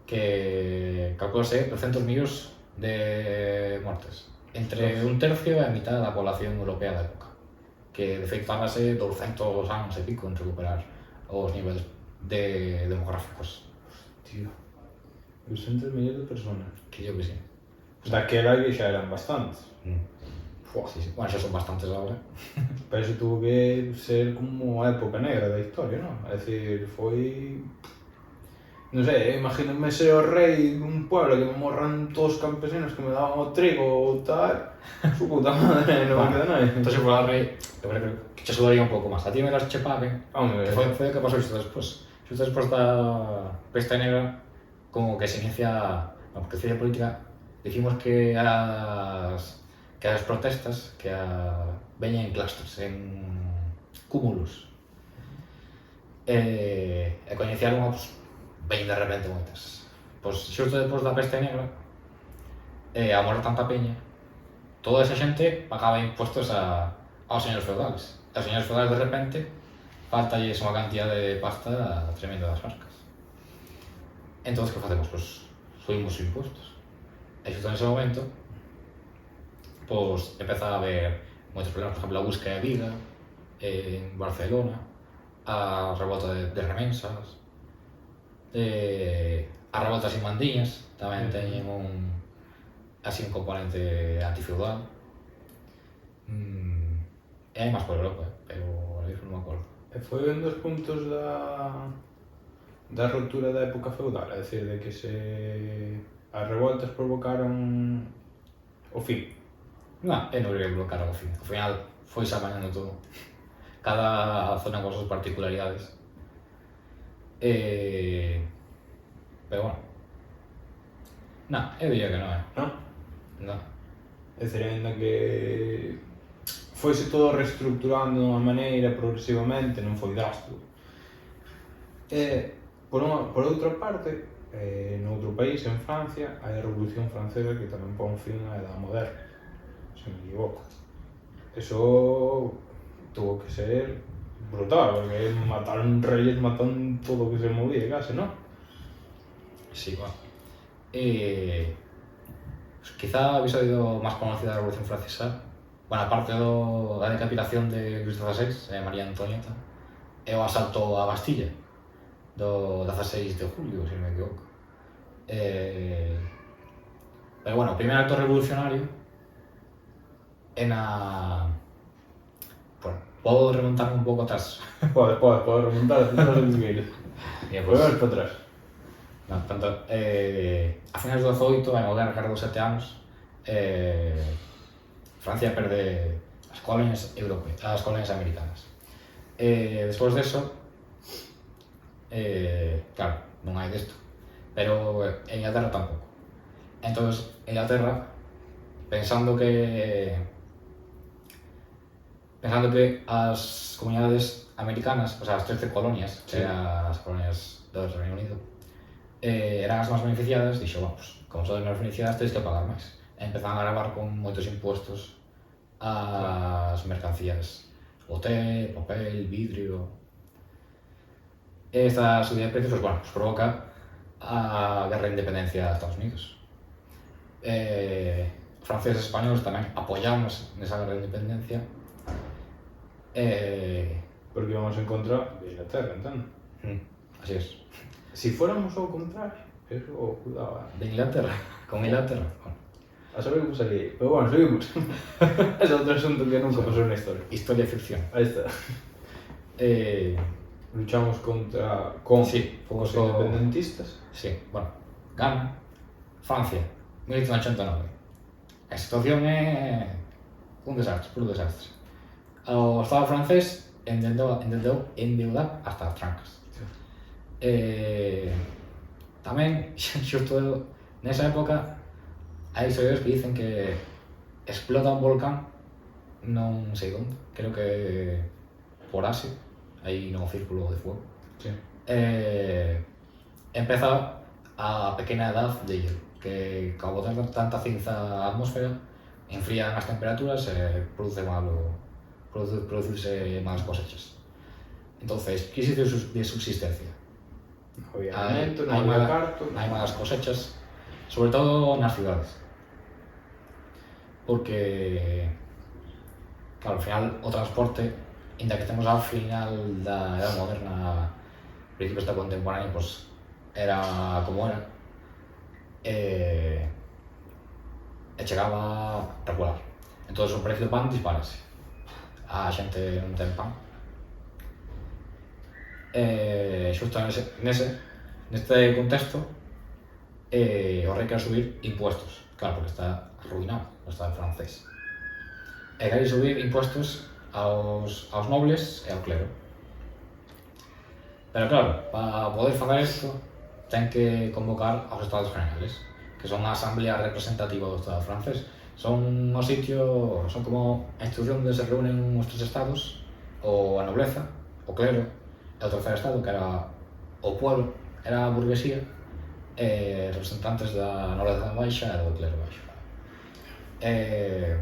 que calculase 200 millóns de mortes, entre un tercio e a mitad da población europea da época, que de feito tardase 200 anos e pico en recuperar os niveles demográficos. Tío, 200 millóns de personas. Que yo que sí. Daquela que xa eran bastantes. Sí. Bueno, xa son bastantes agora. Pero iso tuvo que ser como a época negra da historia, non? É dicir, foi... Non sei, imagíname ser o rei dun pueblo que me morran todos os campesinos que me daban o trigo ou tal. Su puta madre, non me queda nada. Entón, se fora rei, eu creo que che sudaría un pouco máis. A ti me das che paguen, que foi o que pasou isto despois. Isto despois da peste negra, como que se inicia... porque en ciencia política dicimos que que as protestas veñen en clusters, en cúmulos. E coñecieron, pues, veñen de repente moitas. Pois xusto depois da peste negra, a morrer tanta peña, toda esa xente pagaba impuestos aos señores feudales. E os señores feudales de repente faltalles unha cantidad de pasta tremenda das arcas. Entón, que facemos? Pois subimos os impuestos. E xusto nese momento, pois empeza a haber moitos problemas, por exemplo, a búsqueda de vida en Barcelona, a revolta de remensas, a revoltas en Mandiñas tamén teñen así un componente antifeudal. E hai máis por Europa, pero ahora mismo non me acordo. E foi un dos puntos da ruptura da época feudal, é dicir, de que as revoltas provocaron o fin. Non, eu non creo que bloquearon o fin. Ao final foi amañando todo. Cada zona con súas particularidades. Pero bueno. Non, eu diría que non, Non? Non. É dicir, ainda que foise todo reestructurando de unha maneira progresivamente, non foi drástico. Por outra parte, noutro país, en Francia, hai a Revolución Francesa que tamén pon fin á Edad Moderna, se me equivoco. Eso tuvo que ser brutal, porque mataron reyes, mataron todo o que se movía case, non? Sí, bueno. Quizá habéis oído máis conocida da Revolución Francesa. Bueno, aparte da decapitación de Luis XVI, María Antonieta, e o asalto á Bastilla do 16 de julio, se non me equivoco. Pero bueno, o primeiro acto revolucionario é na... Bueno, podo remontarme un pouco atrás. Pode remontar, non sei que queres. Podemos para atrás. Non, tanto, a finais do 18, en o guerra dos 7 anos, Francia perde as colonias europeas, as colonias americanas. Despois deso, claro, non hai desto, pero en Inglaterra tampouco. Entón, Inglaterra, pensando que as comunidades americanas, o sea, as 13 colonias, sí, as colonias do Reino Unido, eran as máis beneficiadas, dixo, vamos, como sodes máis beneficiadas, tedes que pagar máis. E empezaron a gravar con moitos impuestos ás mercancías, o té, papel, vidrio. Esta subida de precios, pues, bueno, pues provoca a guerra de independencia de Estados Unidos. Franceses e españoles tamén apoyamos nesa guerra de independencia. Porque íbamos en contra de Inglaterra, entendo. Así es. Si fuéramos ao contrario, eso, cuidado. De Inglaterra, con Inglaterra. Bueno. A saber como salí. Pero bueno, seguimos. Es outro asunto que nunca pasou na historia. Historia e ficción. Ahí está. Luchamos con sí, os independentistas. Sí, bueno, gana Francia, 1889. A situación é un desastre, puro desastre. O Estado francés endeudou hasta as trancas. Sí. Tamén, xusto nesa época, hai historiadores que dicen que explota un volcán, non sei onde, creo que por Asia, aí no círculo de fuego. Sí. Empeza a pequena edad de hielo, que ao botar tanta cinza á atmósfera, enfrían as temperaturas e producirse malas cosechas. Entonces, crisis de subsistencia. Non había alimento, non había carto. Hai malas cosechas, sobre todo nas cidades. Porque, claro, ao final o transporte, inda que estemos ao final da Edad Moderna, principios da contemporánea, pues, era como era. E chegaba regular. Entón, o precio do pan disparase. A xente non ten pan. Xusto neste contexto, o rei quere subir impuestos, claro, porque está arruinado o Estado francés. E quere subir impuestos aos nobles e ao clero. Pero claro, para poder facer isto, ten que convocar aos Estados Generales, que son a asamblea representativa do Estado francés. Son o sitio, son como a institución onde se reúnen os tres estados, o a nobleza, o clero, e o terceiro estado, que era o pueblo, era a burguesía, e representantes da nobleza baixa e do clero baixo. E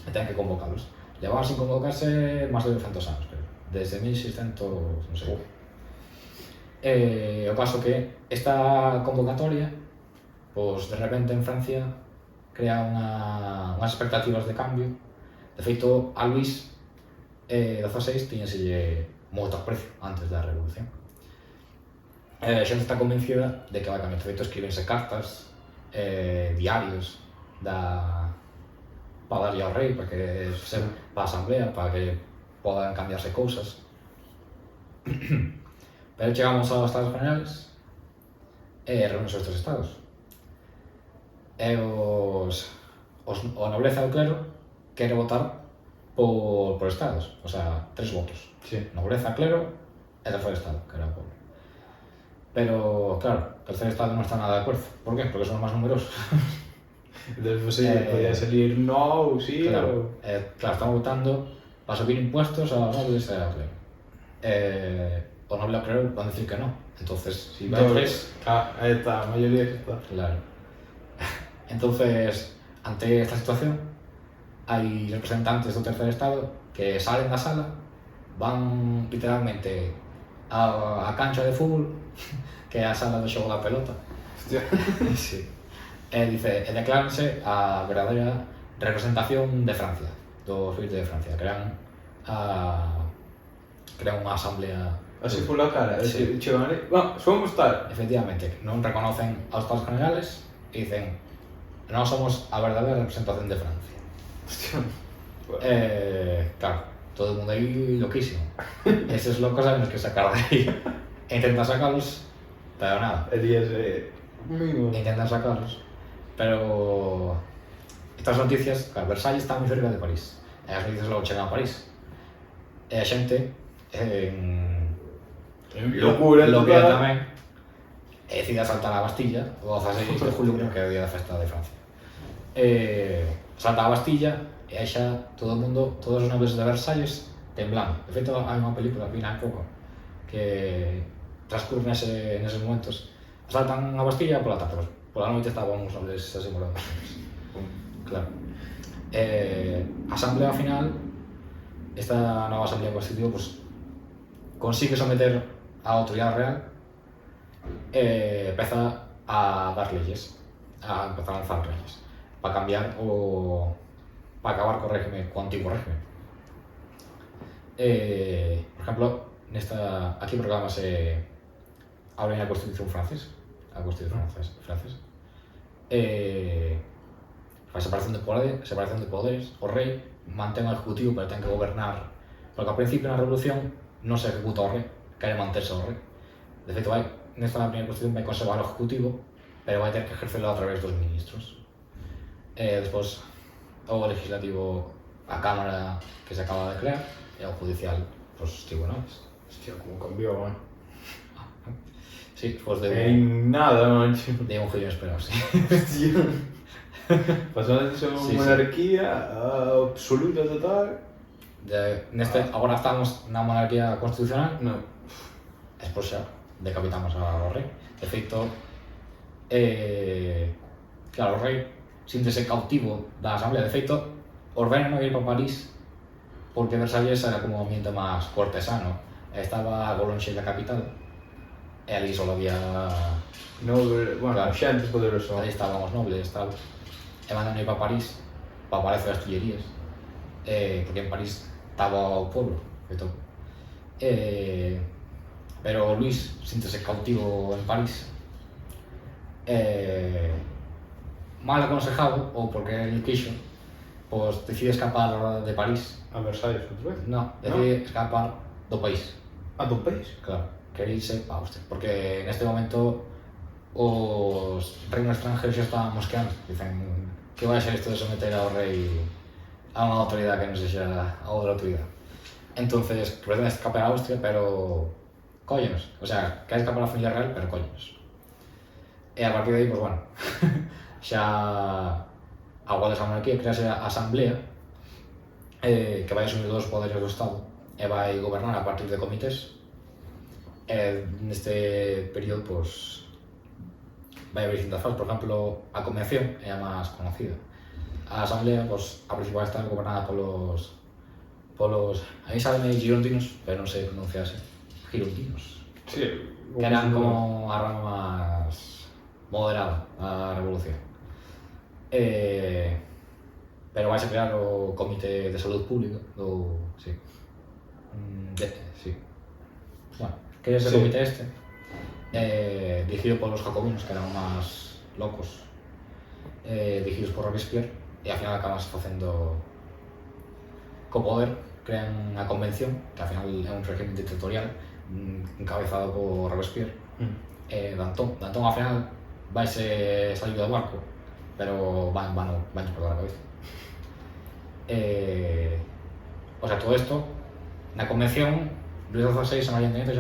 ten que convocalos. Levaban sin convocarse máis de 200 anos, creo. Desde 1600, non sei. O caso que esta convocatoria, pois de repente en Francia crea unhas expectativas de cambio. De feito, a Luís XVI tiñaselle moito aprecio antes da Revolución. A xente está convencida de que vai cambiar. De feito, escribense cartas, diarios para darlle ao rei, para que para a asamblea, para que podan cambiarse cousas. Pero chegamos aos Estados Generales e reúnense os tres estados. E o nobleza e o clero quere votar por estados, o sea, 3 votos. Sí. Nobleza, clero e terceiro estado, que era o pueblo. Pero, claro, o terceiro estado non está nada de acordo. Por qué? Porque son os máis numerosos. Entonces, pues, podía salir no, sí, Claro, claro, están votando para subir impuestos a nobles e a clero. O noble e o clero van a decir que no. Entonces, si vai tres... Ahí está, a mayoría que está. Claro. Entonces, ante esta situación, hai representantes do terceiro estado que salen da sala, van literalmente a cancha de fútbol, que é a sala do xogo da pelota. Hostia. Sí. E decláranse a verdadeira representación de Francia, dos fillos de Francia. Crean unha asamblea. Así por la cara, Sí. chegan ali, vamos estar. Efectivamente, non reconocen aos Estados Generales e dicen: non somos a verdadeira representación de Francia. Hostia. Claro, todo el mundo aí loquísimo. Esos locos saben que sacar de aí. E intentan sacarlos, pero nada. Elías, Intentan sacarlos, pero estas noticias, claro, Versalles está moi cerca de París, e as noticias logo chegan a París, e a xente locura loquea total. tamén, e decide asaltar a Bastilla o 16 de julio, que é o día da festa de Francia. Salta a Bastilla e aí xa todo o mundo, todos os nobles de Versalles temblando. De feito, hai unha película, vi hai pouco, que transcurre neses momentos. Asaltan a Bastilla pola tarde, pola noite estaban os nobles así morando. Claro. A asamblea final, esta nova asamblea constitutiva, pues, consigue someter a autoridade real e empeza a dar leyes, a empezar a lanzar leyes para cambiar para acabar co régimen, co antigo régimen. Por exemplo, aquí proclamase a lei da Constitución francesa, a Constitución francesa. A separación de poderes, o rei mantén o ejecutivo, pero ten que gobernar, porque ao principio na Revolución non se ejecuta o rei, quere manterse o rei. De feito, nesta primeira Constitución vai conservar o ejecutivo, pero vai ter que ejercerlo a través dos ministros. Despois, o legislativo, a Cámara que se acaba de crear, e o judicial, os tribunales. Hostia, como cambió, man. Sí, despois de Nada, mancho. un giro inesperado, sí. Hostia. Pasando de ser Sí, sí. monarquía absoluta total. Agora estamos na monarquía constitucional, No. despois xa decapitamos ao rei. De feito, claro, o rei síntese cautivo da asamblea. De feito, ordena non ir para París porque Versalles era como un ambiente máis cortesano. Estaba algo lonxe da capital e ali só había... No, bueno, Claro. xentes poderosos. Ali estaban os nobles, tal. E mandan ir para París, para o Palacio das Tullerías, porque en París estaba o pueblo e todo. Pero Luis síntese cautivo en París, mal aconsejado, ou porque el quixo, pois decide escapar de París. A Versalles outra vez? No, decide escapar do país, A do país? claro, quere irse a Austria, porque neste momento os reinos extranjeros xa estaban mosqueando, dicen que vai ser isto de someter ao rei a unha autoridade que non sexa a outra autoridade. Entonces, que pretende escapar a Austria, pero cóllenos, o sea, quere escapar a familia real, pero cóllenos. E a partir de aí, pues bueno, xa igual desa monarquía, crease a asamblea que vai asumir todos os poderes do Estado e vai gobernar a partir de comités. Neste período, pois, vai haber distintas fases. Por exemplo, a convención é a máis conocida. A asamblea, pois, a principal está gobernada polos a mí sabe girondinos, pero non sei pronunciarse. Girondinos. Sí, Que eran como a rama máis moderada da revolución. Pero vais a crear o Comité de Salud Pública sí. Sí. Bueno, que é ese comité dirigido polos jacobinos, que eran máis locos, dirigidos por Robespierre, e ao final acabas facendo co poder, crean a convención, que ao final é un régimen dictatorial encabezado por Robespierre. Danton ao final vaise salir do barco, pero van por toda a cabeza. O sea, todo isto, na convención, Luis XVI e María Antonieta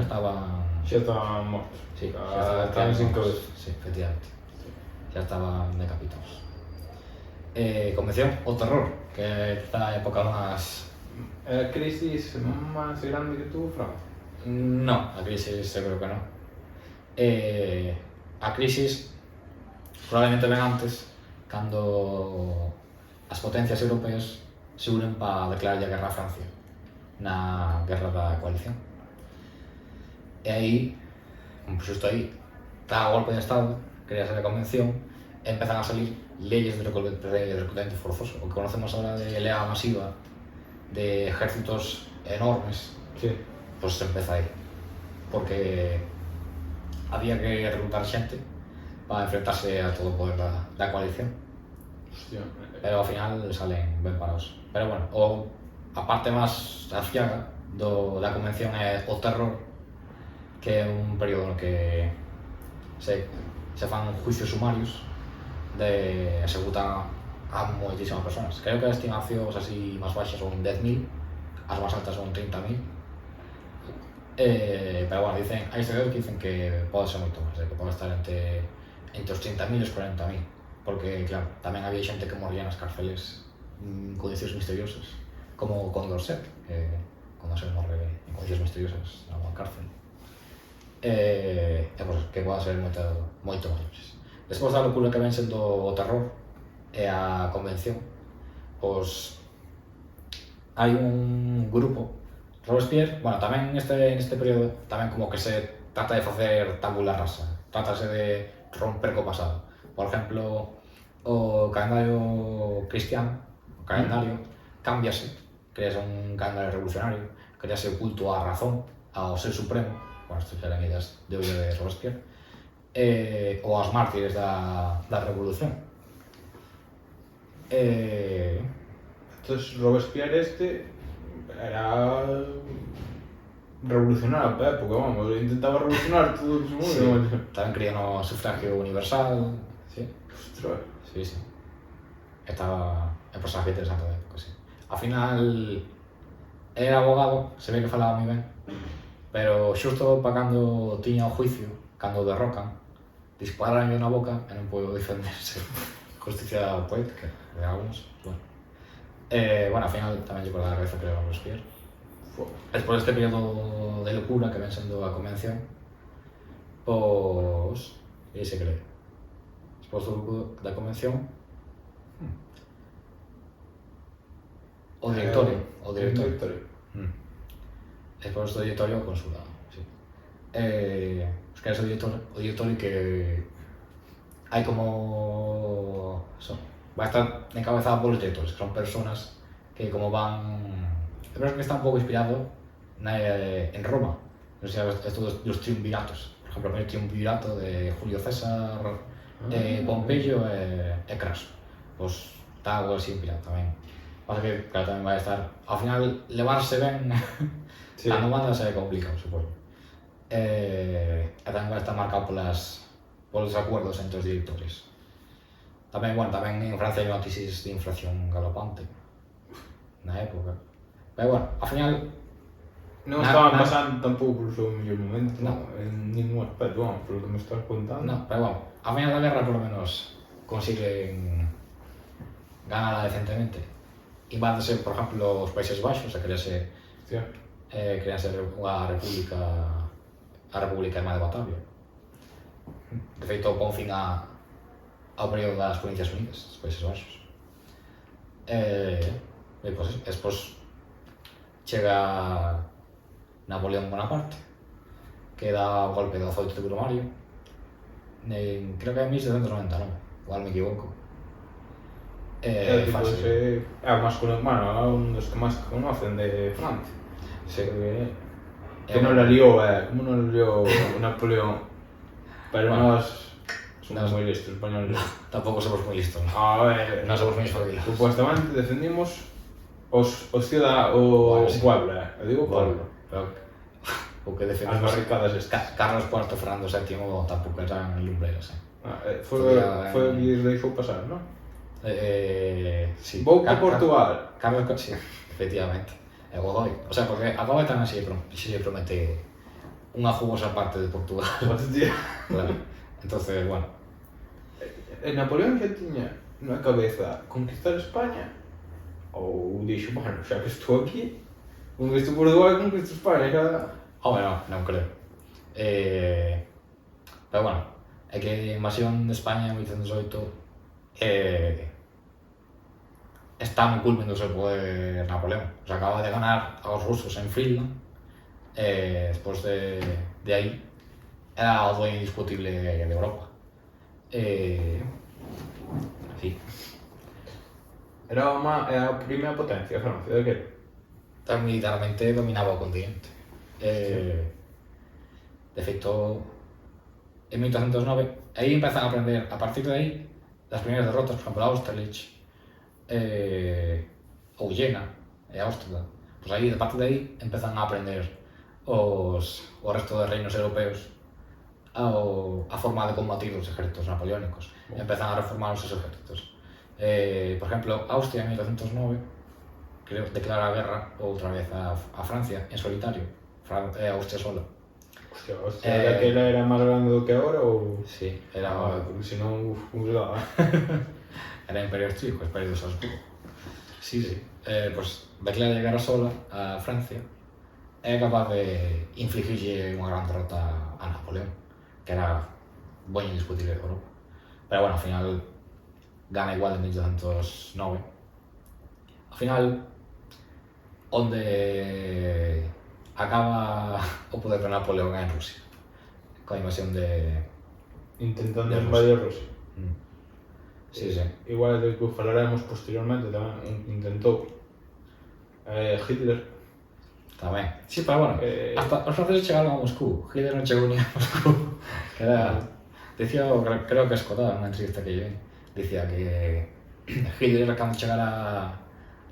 xa estaban mortos. Sí, xa estaban sin cabeza. Sí, efectivamente. Xa estaban decapitados. Convención o terror, que é a época máis... A crisis máis grande que tuvo Francia? No, a crisis eu creo que non. A crisis probablemente ven antes, cando as potencias europeas se unen para declarar a guerra a Francia na guerra da coalición. E aí, xusto aí, está o golpe de Estado, crease a convención, e empezan a salir leyes de reclutamiento forzoso, o que conocemos ahora de lea masiva, de ejércitos enormes. Sí. Pois empeza aí, porque había que reclutar xente para enfrentarse a todo o poder da coalición. Hostia. Pero ao final salen ben parados. Pero bueno, a parte máis aciaga da convención é o terror, que é un período no que se fan juicios sumarios de executar a moitísimas personas. Creo que as estimacións así máis baixas son 10.000, as máis altas son 30.000. Pero bueno, hai historiadores que dicen que pode ser moito máis, que pode estar entre os 30.000 e os 40.000, porque, claro, tamén había xente que morría nas cárceles en condicións misteriosas, como Condorcet, que Condorcet morre en condicións misteriosas na cárcel. Pues, que pode ser moito maiores. Despois da locura que ven sendo o terror e a convención, pois hai un grupo, Robespierre, bueno, tamén neste período tamén como que se trata de facer tabula rasa, trátase de romper co pasado. Por exemplo, o calendario cristiano, o calendario cámbiase, crease un calendario revolucionario, crease o culto á razón, ao ser supremo, bueno, isto xa eran ideas de olla de Robespierre, ou aos mártires da revolución. Entonces Robespierre era revolucionario a época, vamos, intentaba revolucionar todo o que se mueve. Tamén quería no sufragio universal, sí. Ostras. Sí. Estaba un personaje interesante da época, sí. Ao final, era abogado, se ve que falaba moi ben, pero xusto para cando tiña o juicio, cando o derrocan, dispararon na boca e non puedo defenderse. Justicia poética, de algunos, bueno. Bueno, ao final tamén lle corta a cabeza, creo, a Robespierre. Despois deste período de locura que ven sendo a convención, pois... e se cree. Despois da convención, o directorio. Despois do directorio, o consulado, sí. Os que eres o directorio que hai como... vai estar encabezado polos directores, que son personas que como van... É verdad que está un pouco inspirado en Roma, non sei, esto dos triunviratos. Por exemplo, o primeiro triunvirato de Julio César, Pompeyo e Craso. Pois está algo así inspirado tamén. Pasa que, claro, tamén vai estar... Ao final, levarse ben cando mandas é complicado, supoño. E tamén vai estar marcado polos acuerdos entre os directores. Tamén, bueno, tamén en Francia hai unha crisis de inflación galopante na época. Pero bueno, ao final... Non estaban pasando tampouco polo seu mellor momento, en ningún aspecto, vamos, polo que me estás contando. No, pero bueno, ao final da guerra, por lo menos, consiguen gana decentemente, invádese, por exemplo, os Países Baixos e Hostia. querían ser a República de Batavia. De feito, pon fin ao período das Provincias Unidas, dos Países Baixos. E pois, despois chega Napoleón Bonaparte, que dá o golpe do 18 de Brumario, creo que é en 1799, igual me equivoco. Tipo, é o máis bueno, é un dos que máis conocen de Francia. Sí. Que non la liou, como non la liou Napoleón. Pero nós somos moi listos, españoles. Tampouco somos moi listos, ¿no? A ver, Non somos moi espabilados. supuestamente defendimos os Bueno, sí. pueblo, eu digo pueblo. Pero o que As defendemos barricadas estas. Carlos IV, Fernando VII tampouco eran lumbreras, Foi Podía- o que lles deixou pasar, non? Sí. Vou a Portugal. Carlos, sí, efectivamente. E Godoy. O sea, porque a Godoy tamén se lle promete unha jugosa parte de Portugal. Hostia. Claro. Entonces, bueno. Napoleón xa tiña na cabeza conquistar España ou dixo, bueno, xa que estou aquí, conquisto Portugal e conquisto España, cada... Home, non creo. Pero bueno, é que a invasión de España en 1808 está no culmen do seu poder Napoleón. O sea, acaba de ganar aos rusos en Friedland, despois de aí era o dueño indiscutible de Europa. Sí. Era a primeira potencia, Francia, de que? Tan militarmente dominaba o continente. De feito, en 1809, aí empezan a aprender, a partir de aí, das primeiras derrotas, por exemplo, Austerlitz, ou Jena, e Áustria. Pois aí, de parte de aí, empezan a aprender o resto de reinos europeos a forma de combatir os exércitos napoleónicos. Empezan a reformar os seus exércitos. Por exemplo, Austria en 1809 declara a guerra outra vez a Francia en solitario, Austria sola. Hostia, aquela era máis grande do que agora ou...? Sí, era porque senón, cuidado, era Imperio Austríaco, Imperio de Salzburgo. Sí. Pois declara a guerra sola a Francia e é capaz de infligirlle unha gran derrota a Napoleón, que era buen indiscutible de Europa. Pero bueno, ao final gana igual en 1809. Ao final, onde acaba o poder de Napoleón é en Rusia, coa invasión de... intentando De invadir Rusia. Sí. Igual de que falaremos posteriormente tamén intentou Hitler. Tamén. Sí, pero bueno, hasta os franceses chegaron a Moscú. Hitler non chegou ni a Moscú. Que era... Dicía, creo que escotaba unha entrevista que lle dicía que Hitler cando chegara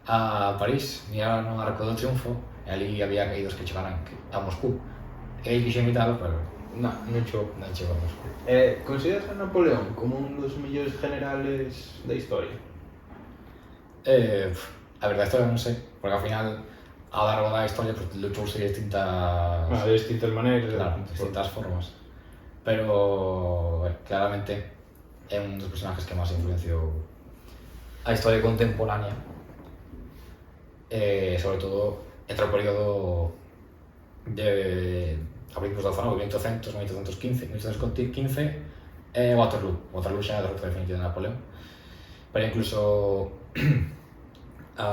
a París miraba non Arco do Triunfo e ali había caídos que chegaran a Moscú. E aí quixen imitarlo, pero Non chegou. non chegou a Moscú. Consideras a Napoleón como un dos mellores generales da historia? A verdade, isto non sei, porque ao final, ao largo da historia, pues, luchouse de distintas maneiras. claro, distintas formas. Pero, claramente, é un dos personajes que máis influenciou a historia contemporánea. Sobre todo, entre o período de a principios do XIX, 1800, 1815, 1815 e Waterloo. Waterloo xa é a derrota definitiva de Napoleón. Pero incluso o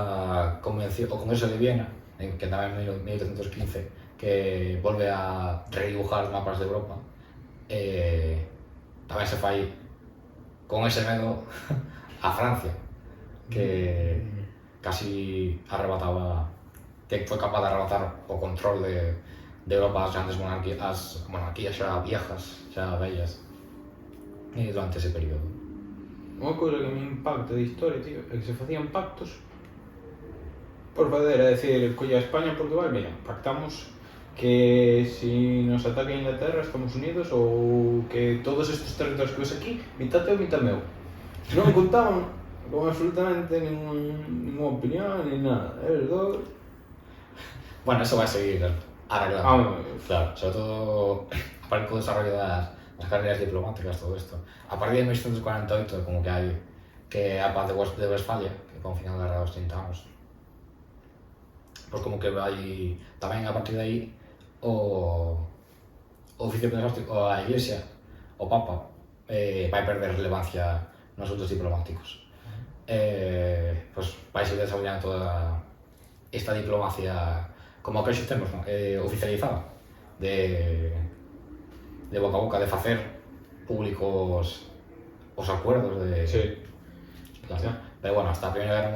Congreso de Viena, que tamén en 1815, que volve a redibujar os mapas de Europa, tamén se fai con ese medo a Francia, que casi arrebataba, que foi capaz de arrebatar o control de Europa ás grandes monarquías xa viejas, xa vellas, durante ese período. Unha cousa que me impacta de historia, tío, é que se facían pactos por fazer, é dicir, colla España e Portugal, mira, pactamos que si nos ataca Inglaterra estamos unidos ou que todos estes territorios que ves aquí, mitad teu, mitad meu. Non contaban con absolutamente ninguna opinión ni nada, eres dos... Bueno, eso vai seguir arreglando. Claro. Sobre todo a partir do desarrollo das carreras diplomáticas, todo isto. A partir de 1948 como que hai que é a paz de Westfalia, que foi ao final da guerra dos 30 anos. Pois como que vai tamén a partir de aí o oficio eclesiástico, a Iglesia, o Papa, vai perder relevancia nos asuntos diplomáticos. Pois vai ser desarrollando toda esta diplomacia como que hoxe temos, ¿no? Oficializada, de boca a boca, de facer públicos os acuerdos de... Sí. Claro. Sí. Pero bueno, hasta a Primeira Guerra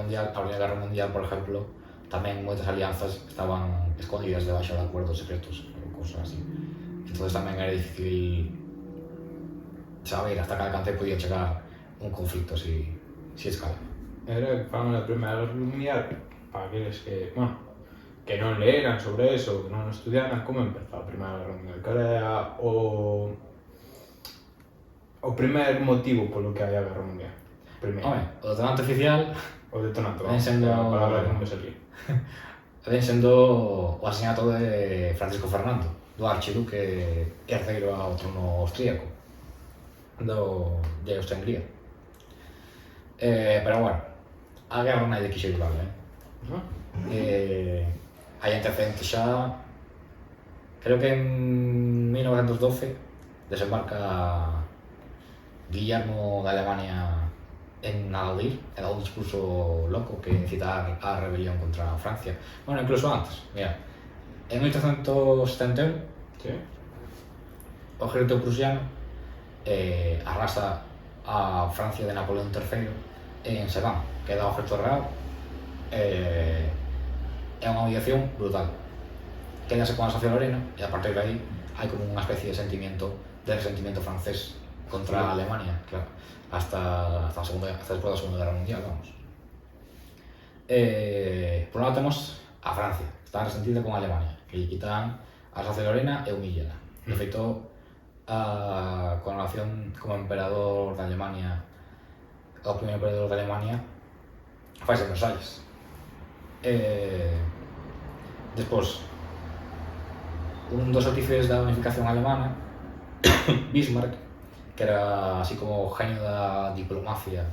Mundial, por exemplo, tamén moitas alianzas estaban escondidas debaixo de acuerdos secretos ou cosas así. Entonces tamén era difícil saber hasta cada cante podía chegar un conflicto si escala. Era que falamos da Primeira Guerra Mundial, para aqueles que, bueno, que non leeran sobre eso, que non estudiaran, como empezou a Primeira Guerra Mundial, que era o primer motivo polo que había a Guerra Mundial. Primeiro. Home, o detonante oficial O detonante, ven sendo... a palabra que non me salía. ven sendo o asesinato de Francisco Fernando, do archiduque herdeiro ao trono austríaco de Austria-Hungría. Pero bueno, a guerra naide quixe durar, hai antecedentes xa, creo que en 1912 desembarca Guillermo de Alemania en Agadir e dá un discurso loco que incita a rebelión contra Francia. Bueno, incluso antes, mira, en 1871 Sí. o ejército prusiano arrasa a Francia de Napoleón III en Sedan, que dá o ejército real. É unha humillación brutal. Quédase con Alsacia-Lorena e a partir de aí hai como unha especie de resentimiento francés contra Alemania, claro, hasta despois da Segunda Guerra Mundial, vamos. Por un lado temos a Francia, que está resentida con Alemania, que lle quitan a Alsacia-Lorena e humíllala. De feito, a coronación como emperador de Alemania, o primeiro emperador de Alemania, faise en Versalles. Despois, un dos artífices da unificación alemana, Bismarck, que era así como genio da diplomacia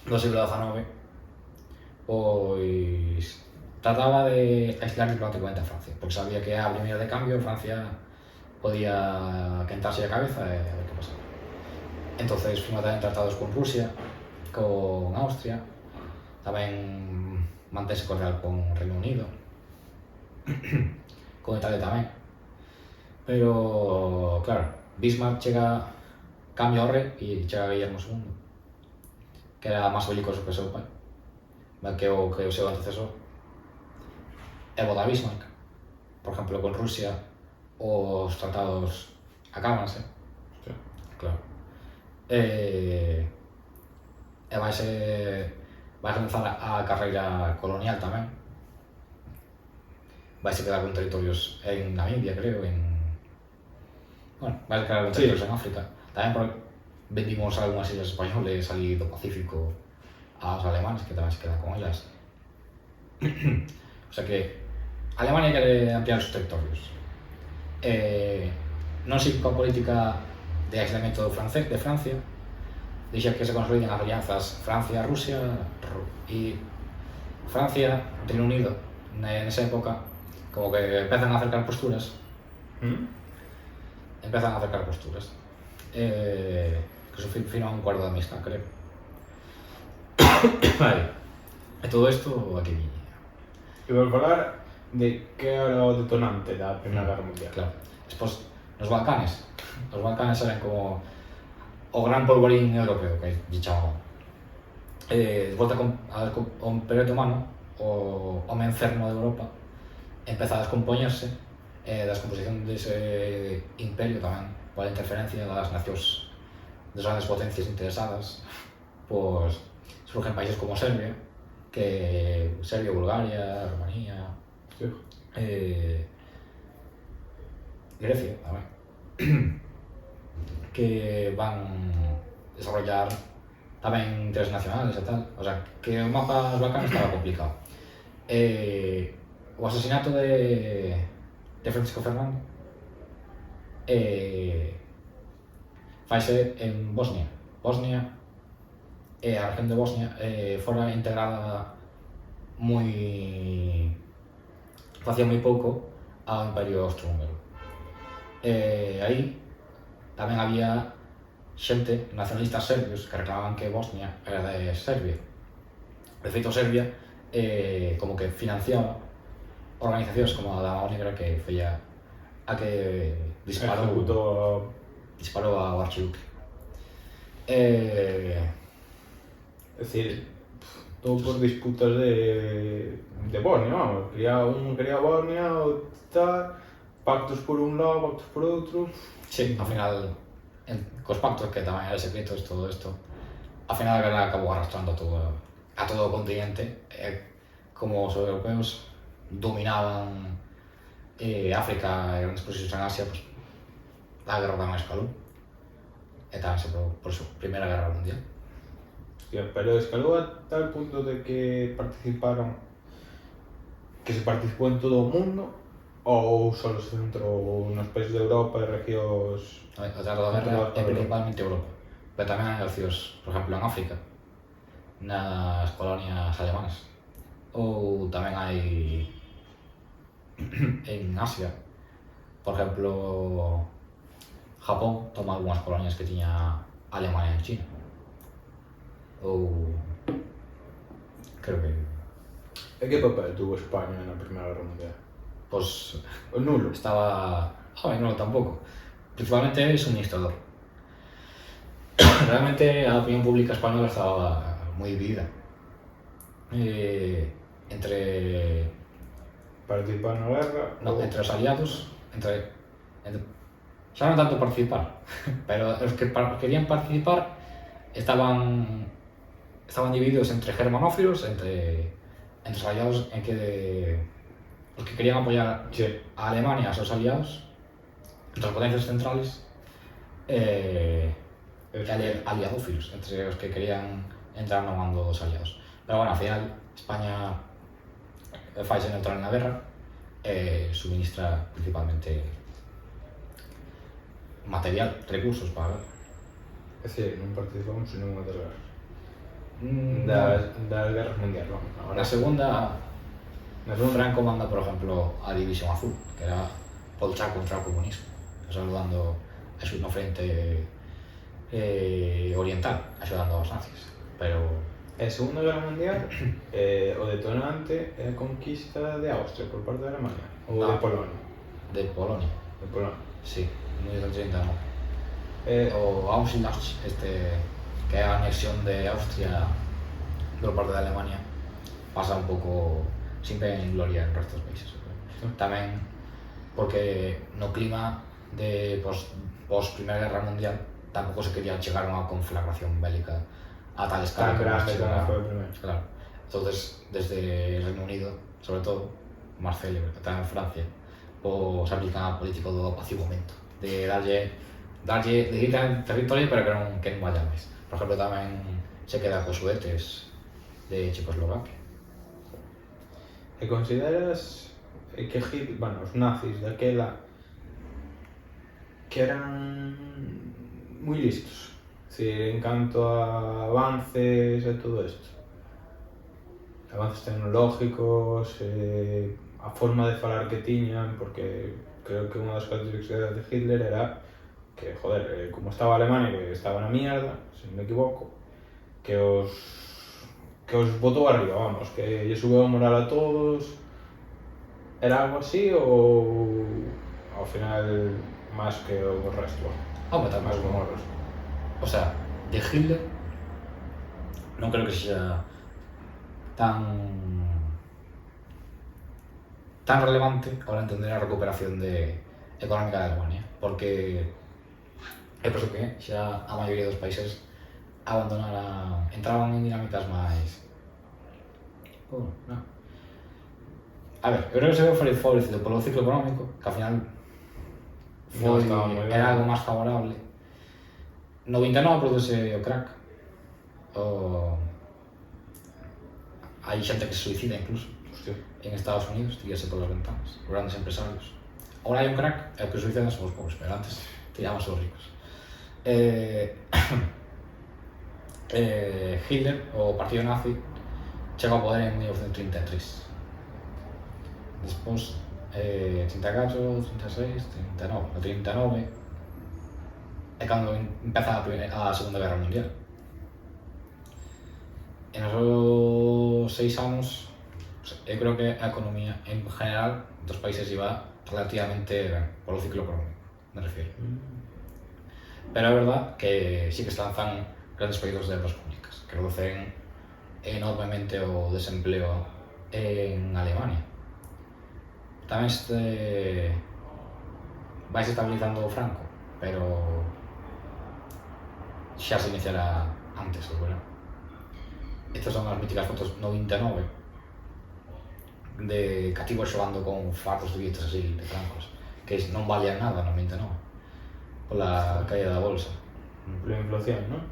do siglo XIX, pois trataba de aislar diplomáticamente a Francia, porque sabía que a primeira de cambio Francia podía quentarse a cabeza e a ver que pasaba. Entonces firma tamén tratados con Rusia, con Austria, tamén mantense cordial con Reino Unido, con Italia tamén. Pero, claro, Bismarck cambia o rei e chega Guillermo II, que era máis belicoso que o seu pai, que o seu antecesor. E vota Bismarck, por exemplo, con Rusia, os tratados acábanse. Sí. Claro. E vai comenzar a carreira colonial tamén. Vai se quedar con territorios en Namibia, creo, vai quedar con territorios en África. Tamén porque vendimos algunhas illas españoles ali do Pacífico aos alemanes, que tamén se quedan con elas. O sea que Alemania quere ampliar os territorios. Non sigue coa política de aislamiento de Francia, deixa que se consoliden as alianzas Francia-Rusia e Francia-Reino Unido nesa época, como que empezan a acercar posturas. Que se firma un acuerdo de amistad, creo. Vale. E todo isto aquí viña. E vou falar de que era o detonante da Primeira Guerra Mundial. Claro. Despois, nos Balcanes. Os Balcanes eran como o gran polvorín europeo, que lle chamaban. De volta ao Imperio Otomano, o home enfermo de Europa empeza a descompoñerse, e da descomposición dese imperio tamén pola interferencia das nacións, das grandes potencias interesadas, pois surgen países como Serbia, Bulgaria, Rumanía, Sí. Grecia tamén, que van desarrollar tamén intereses nacionales e tal, o sea, que o mapa dos Balcanes estaba complicado. O asesinato de Francisco Fernando faise en Bosnia a región de Bosnia fora integrada facía moi pouco ao Imperio Austrohúngaro. Aí tamén había xente nacionalistas serbios que reclamaban que Bosnia era de Serbia. De feito, Serbia como que financiaba organizacións como a da Mao Negra, que foi a que disparou ao archiduque. Es decir, todo por disputas de Bosnia, vamos. Un quería Bosnia, outro tal, pactos por un lado, pactos por outro. Sí, ao final, cos pactos que tamén eran secretos, todo isto, ao final a guerra acabou arrastrando a todo o continente. Como os europeos dominaban África e grandes posicións en Asia, pues, a guerra tamén escalou. E tamén se por su Primeira Guerra Mundial. Hostia, pero escalou a tal punto de que se participou en todo o mundo, ou só se centrou nos países de Europa e regións... A guerra da guerra é principalmente Europa, pero tamén hai opcións, por exemplo, en África, nas colonias alemanas, ou tamén hai en Asia. Por exemplo, Japón toma algunhas colonias que tiña Alemania en China. Ou... creo que... E que papel tuvo España na Primeira Guerra Mundial? Pois... O nulo. estaba... no, tampouco. Principalmente suministrador. Realmente a opinión pública española estaba moi dividida. Entre... Participar na guerra? No, entre os aliados, xa non tanto participar, pero os que querían participar estaban divididos entre germanófilos, entre os aliados, en que os que querían apoiar a Alemania e a seus aliados, entre as potencias centrales, e aliadófilos, entre os que querían entrar no mando dos aliados. Pero bueno, ao final, España faise neutral na guerra e suministra principalmente material, recursos para a guerra. É dicir, non participamos en ninguna das guerras. Das guerras mundiais, vamos. Na segunda, Franco manda, por exemplo, a División Azul, que era por luchar contra o comunismo, saludando no frente oriental, axudando aos nazis. Pero En Segunda Guerra Mundial, o detonante é a conquista de Austria por parte de Alemania, ou de Polonia? De Polonia. De Polonia. Sí, en 1939. O Auschwitz, que é a anexión de Austria por parte de Alemania, pasa un pouco sin pena nin gloria en restos dos países. Tamén porque no clima de pos Primeira Guerra Mundial tampouco se quería chegar a unha conflagración bélica a tal escala Tan grande como foi o primeiro. Claro. Entonces, desde Reino Unido, sobre todo, máis célebre, que está en Francia, se aplica a político do apaciguamento, de darlle quitar territorio pero que non vaya máis. Por exemplo, tamén se queda cos Sudetes de Checoslovaquia. E consideras que os nazis daquela que eran moi listos? En canto a avances e todo isto, avances tecnológicos, a forma de falar que tiñan, porque creo que unha das características de Hitler era que, como estaba Alemania, que estaba na mierda, se non me equivoco, que os botou arriba, vamos, que lle subeu a moral a todos. Era algo así ou ao final máis que o resto? Máis como o resto. O sea, de Hitler non creo que sea tan relevante para entender a recuperación económica de Alemania, porque é por iso que xa a maioría dos países entraban en dinámicas máis... A ver, eu creo que se veu favorecido polo ciclo económico, que ao final era algo máis favorable. No 29 produce o crack. Hai xente que se suicida incluso. Hostia. En Estados Unidos, tírase polas ventanas, os grandes empresarios. Ahora hai un crack, e o que suicidan son os pobres, pero antes tiramos os ricos. Hitler, o partido nazi, chega ao poder en 1933. Despois, 34, 36, 39, no 39 é cando empeza a Segunda Guerra Mundial. En esos 6 anos, eu creo que a economía en general dos países iba relativamente ben, polo ciclo económico, me refiero. Pero é verdad que sí que se lanzan grandes proxectos de obras públicas que reducen enormemente o desempleo en Alemania. Tamén vai se estabilizando o franco, pero xa se iniciará antes do verano. Estas son as míticas fotos no 29 de cativos xogando con fardos de billetes así de francos que non valían nada no 29 pola caída da bolsa. Pola inflación, non?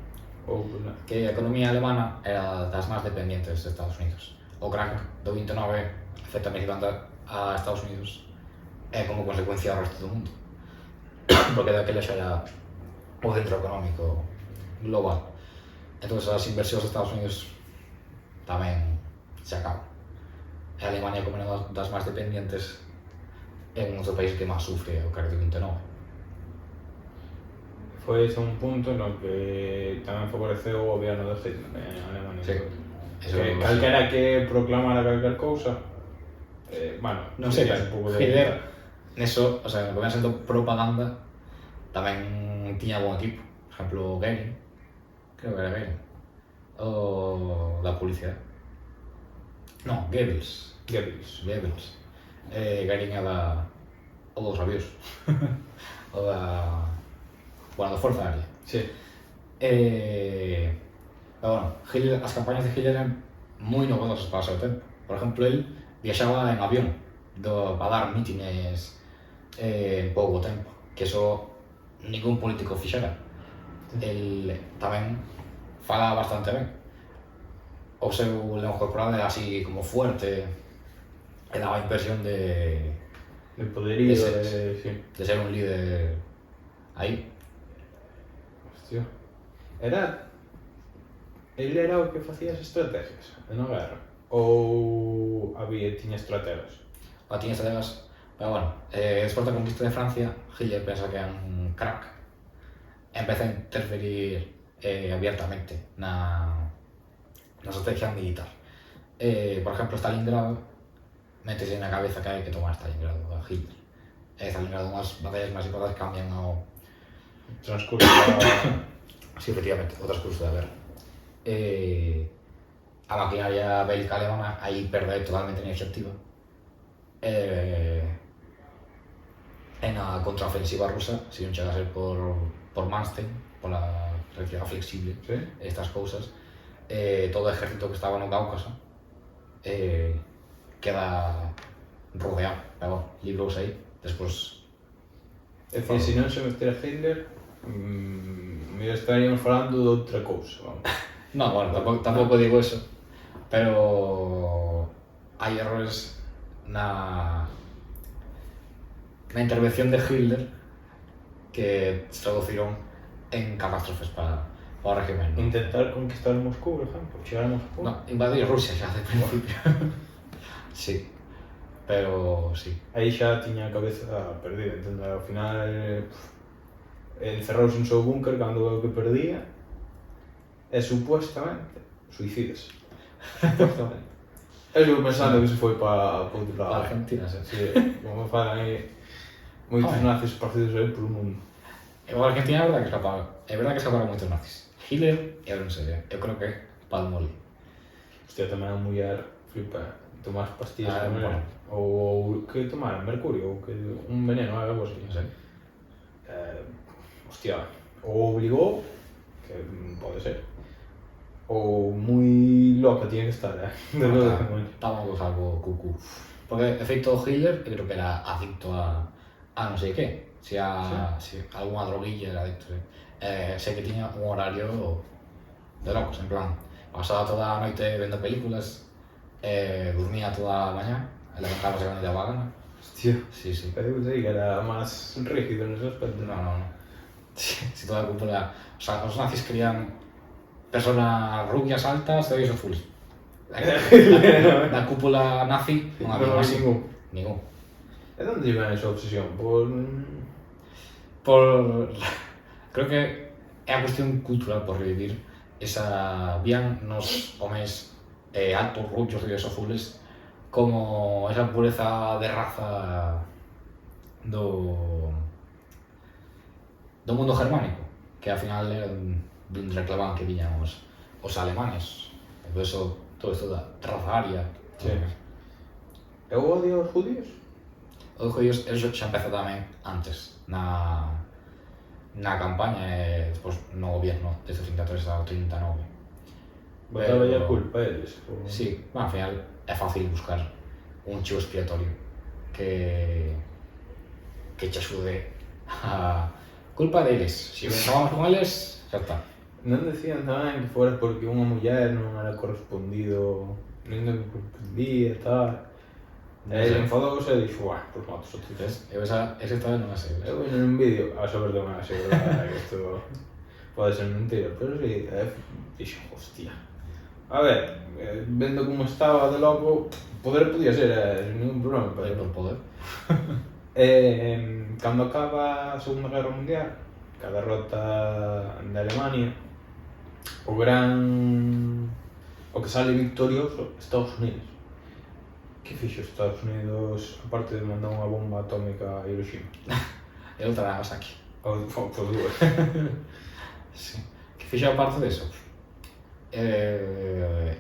Ou pola... Que a economía alemana era das máis dependientes de Estados Unidos. O crack do 29 afecta principalmente a Estados Unidos e como consecuencia ao resto do mundo. Porque daquela xa era o centro económico global. Entón as inversións de Estados Unidos tamén se acaban. E a Alemania, como é unha das máis dependientes, é un dos países que máis sufre o crack do 29. Foi ese un punto no que tamén favoreceu o goberno de Hitler en Alemania. Sí. Que calquera que proclamara calquer cousa, bueno, Non sei, sería pero un pouco de... Hitler, neso, o sea, no que ven sendo propaganda, tamén tiña bon equipo. Por exemplo, Goering, creo que era Goering, o da publicidade. Non, Goebbels. Goebbels. Goering era o dos avións. O da... Bueno, da Forza Aérea. Sí. Pero bueno, Hitler, as campañas de Hitler eran moi novedosas para o seu tempo. Por exemplo, el viaxaba en avión para dar mítines en pouco tempo, que eso ningún político fixera. El tamén fala bastante ben. O seu lenguaje corporal era así como fuerte e daba a impresión de poderío, sí, de ser un líder aí. Hostia. Ele era o que facía as estrategias na guerra? Ou tiña estrategas? Tiña estrategas, pero bueno, despois da conquista de Francia, Hitler pensa que é un crack e empeza a interferir abiertamente na estrategia militar. Por exemplo, Stalingrado, métese na cabeza que hai que tomar Stalingrado a Hitler. Stalingrado unhas batallas máis importantes cambian ao Transcurso sí, efectivamente, o transcurso da guerra. A maquinaria bélica alemana aí perde totalmente a iniciativa. E na contraofensiva rusa, se non chega a ser por Manstein, pola retirada flexible, sí. Estas cousas, todo o ejército que estaba no Cáucaso queda rodeado, pero librouse aí, despois... É dicir, se non se metera Hitler, estaríamos falando de outra cousa, vamos. No, bueno, tampouco digo eso, pero hai errores na intervención de Hitler que se traduciron en catástrofes para o régimen. Intentar conquistar Moscú, por exemplo, chegar a Moscú. No, invadir Rusia xa de principio. Sí, pero sí. Aí xa tiña a cabeza perdida, entendo, ao final encerrouse en seu búnker cando veu que perdía e supuestamente suicidas. Supuestamente. Eu sigo pensando que se foi para outro lado. Para Argentina, sí. Sí, como falan aí moitos nazis partidos aí polo mundo. En Argentina é verdad que escaparon. É verdad que escaparon moitos nazis. Hitler, eu non sei, eu creo que Palmoli. Hostia, tamén a muller flipa, tomar pastillas Bueno. ou que tomar mercurio ou que un veneno, algo así. Non sei. Hostia, ou obligou, que pode ser, ou moi loca tiene que estar, de lo de Estábamos algo cucú. Porque, de feito, Hitler, eu creo que era adicto a non sei que. Si alguna droguilla era adicto, sí. Sei que tiña un horario de locos, en plan, pasaba toda a noite vendo películas, dormía toda a mañá, e levantábase cando lle daba gana. Hostia, Sí, sí. eu sei que era máis rígido nese aspecto. No. Si toda a cultura... O sea, os nazis querían personas rubias, altas, de ollos azules. La cúpula nazi non había Non hai así. ningún. Ningún. E onde lle ven esa obsesión? Creo que é a cuestión cultural por revivir esa vían nos homes altos, rubios de ollos azules como esa pureza de raza do mundo germánico, que ao final donde reclamaban que viñan os alemanes. E por eso todo isto da raza aria. Sí. E o odio aos judíos? Os judíos, eso xa empeza tamén antes, na campaña e despois no gobierno, desde o 53 ao 39. Botaba a culpa a eles? Sí, bueno, ao final é fácil buscar un chivo expiatorio que te axude a culpa deles. Se acabamos con eles, xa está. Non decían tamén que fora porque unha muller non era correspondido, non que correspondía e tal. E ele enfadouse e dixo, buah, pois matos outro test. Eu ese tal non a sei. Eu en un vídeo, a saber de unha seguridade que isto pode ser mentira, pero sí, dixo, hostia. A ver, vendo como estaba de loco, poder podía ser, sin ningún problema, Poder pero... por poder. Cando acaba a Segunda Guerra Mundial, que a derrota de Alemania, o que sale victorioso, Estados Unidos. Que fixo Estados Unidos, aparte de mandar unha bomba atómica a Hiroshima? E outra Nagasaki. Ou dúas. Sí. Que fixo aparte deso?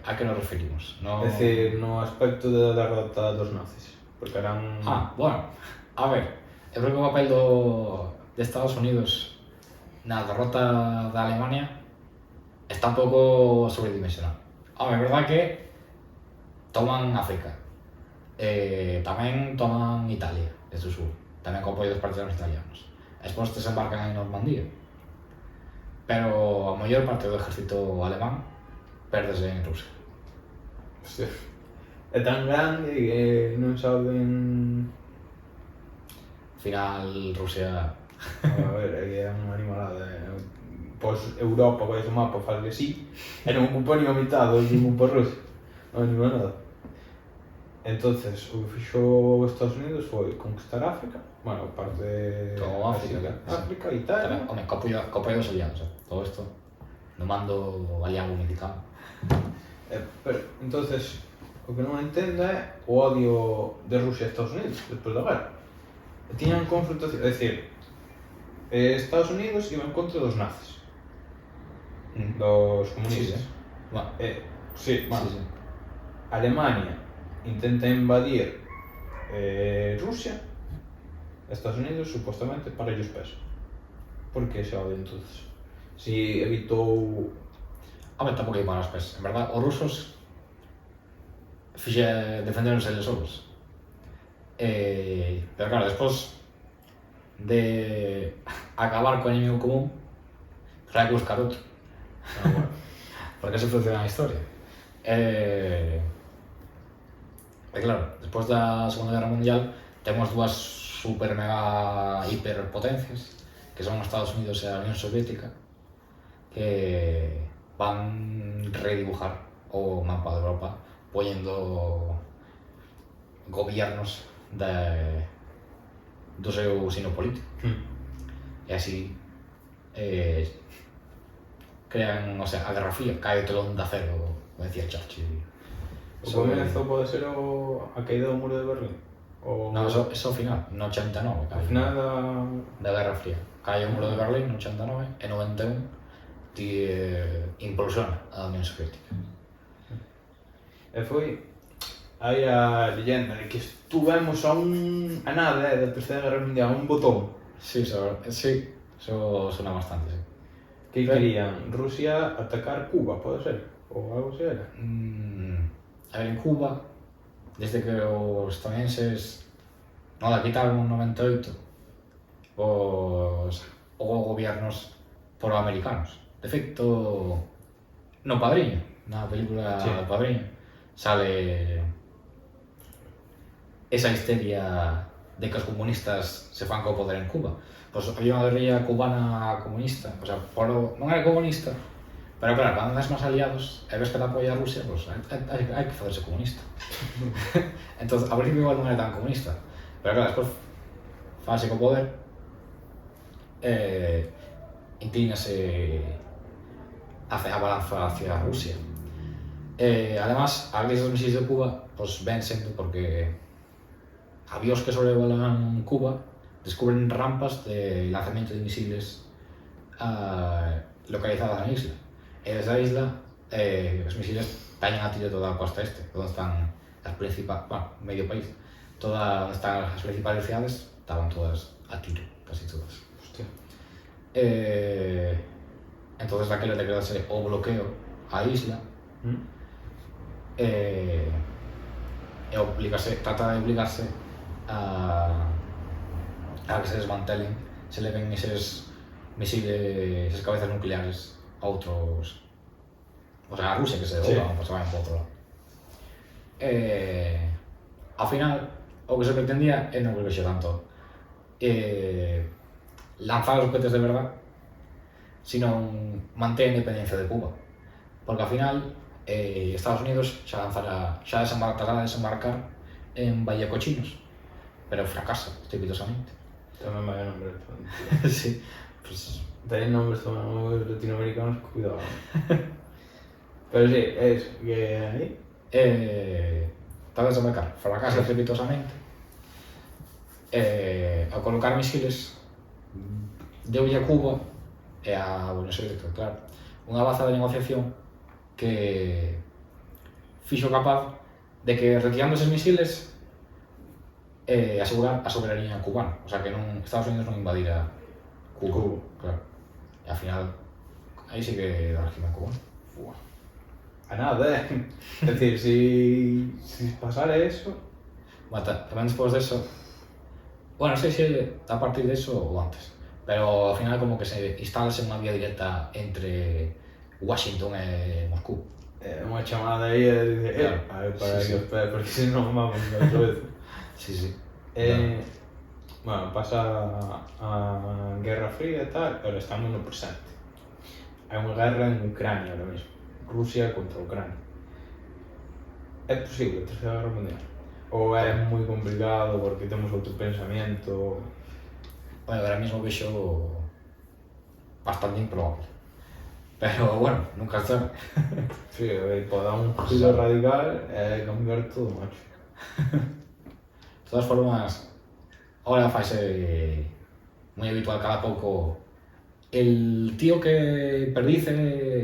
A que nos referimos? No... É dicir, no aspecto da derrota dos nazis. Porque eran... Bueno, a ver, eu creo que o papel de Estados Unidos na derrota da Alemania está un pouco sobredimensionado. É verdad que toman África, tamén toman Italia, desde o sur, tamén co apoio dos partisanos italianos. Despois desembarcan en Normandía, pero a maior parte do exército alemán perdese en Rusia. Hostia. É tan grande que non saben... Al final, Rusia... A ver, é unha animalada. Pois Europa, vai o mapa, fazle así, e non ocupa ni a mitad do que ocupa Rusia. Non ocupa nada. Entonces, o que fixo Estados Unidos foi conquistar África, bueno, parte de Todo África, África, Italia. Tamén, home, co apoio dos aliados, todo isto no mando aliado unificado. Pero, entonces, o que non entendo é o odio de Rusia a Estados Unidos despois da guerra. Tiñan confrontación, é dicir, Estados Unidos iba en contra dos nazis, dos comunistas. Sí, bueno, Sí, bueno. sí. Alemania intenta invadir Rusia, Estados Unidos supuestamente para ellos peso. ¿Por qué ese odio entonces? Si evitou... Home, tampouco hai malas pés. En verdad, os rusos defenderonse eles solos. Pero claro, despois de acabar co enemigo común, pues hai que buscar outro. bueno. Porque así funciona a historia. E claro, despois da Segunda Guerra Mundial temos dúas super mega hiperpotencias que son os Estados Unidos e a Unión Soviética que van redibujar o mapa de Europa poñendo gobiernos do seu sino político e así crean, o sea, a Guerra Fría, cae o telón de acero, como decía Churchill. O comezo pode ser a caída do muro de Berlín? No, eso ao final, no 89, Ao final da Guerra Fría. Cae o muro de Berlín no 89 e 91 implosiona a Unión Soviética. E foi aí a leyenda de que estuvemos a nada da Terceira Guerra Mundial, a un botón. Sí, eso suena bastante, sí. Que querían? Rusia atacar Cuba, pode ser? Ou algo así era? A ver, en Cuba, desde que os estadounidenses non la quitaron en 98 os gobiernos proamericanos. De feito, no Padriño, na película Sí. Padriño, sale esa histeria de que os comunistas se fan co poder en Cuba. Pois había unha guerrilla cubana comunista, o sea, non era comunista, Pero claro, cando andas máis aliados e ves que te apoia a Rusia, pues hai que facerse comunista. Entón, a principio igual non era tan comunista, pero claro, despois fase co poder, inclínase hacia a balanza hacia Rusia. Además, a crisis dos misiles de Cuba pues, ven sendo porque avións que sobrevolan Cuba descubren rampas de lanzamiento de misiles localizadas na isla. E desde a isla, os misiles tallan a tiro toda a costa este, onde están as principales, medio país, onde están as principales cidades, estaban todas a tiro, casi todas. Hostia. Entonces daquela declarase o bloqueo á isla, e trata de obligarse a que se desmantelen, se leven eses misiles, esas cabezas nucleares a outros, o sea, a Rusia que se devolvan, pues se vayan por outro lado. Ao final, o que se pretendía non creo que xe tanto lanzar os cohetes de verdad, sino manter a independencia de Cuba, porque ao final Estados Unidos xa tratará de desembarcar en Bahía Cochinos, pero fracasa estrepitosamente. Tamén vai a nombre. Sí, pues... Tenéis nombres tamén moi latinoamericanos, cuidado. Pero sí, é iso, que aí... Trata de desembarcar, fracasa estrepitosamente. Ao colocar misiles, deulle a Cuba e a Buenos Aires, claro, unha baza de negociación que fixo capaz de que retirando eses misiles asegurar a soberanía cubana, o sea que Estados Unidos non invadira Cuba. Claro. E ao final, aí sí que da régimen cubano. A nada, É dicir, si pasara eso... Bueno, tamén despois deso, bueno, non sei se a partir deso ou antes, pero ao final como que se instalase unha vía directa entre Washington e Moscú. Unha chamada aí e dice, Claro. a ver, para Sí, que os pede, porque senón vamos outra vez. Sí. Bueno, pasa a Guerra Fría e tal, pero estamos no presente. Hai unha guerra en Ucrania ahora mesmo, Rusia contra Ucrania. É posible a Terceira Guerra Mundial? Ou é moi complicado porque temos outro pensamento? Bueno, ahora mismo vexo bastante improbable. Pero bueno, nunca sabe. Sí, pode dar un giro radical e cambiar todo, macho. De todas formas, ahora faise moi habitual cada pouco el tío que perdice,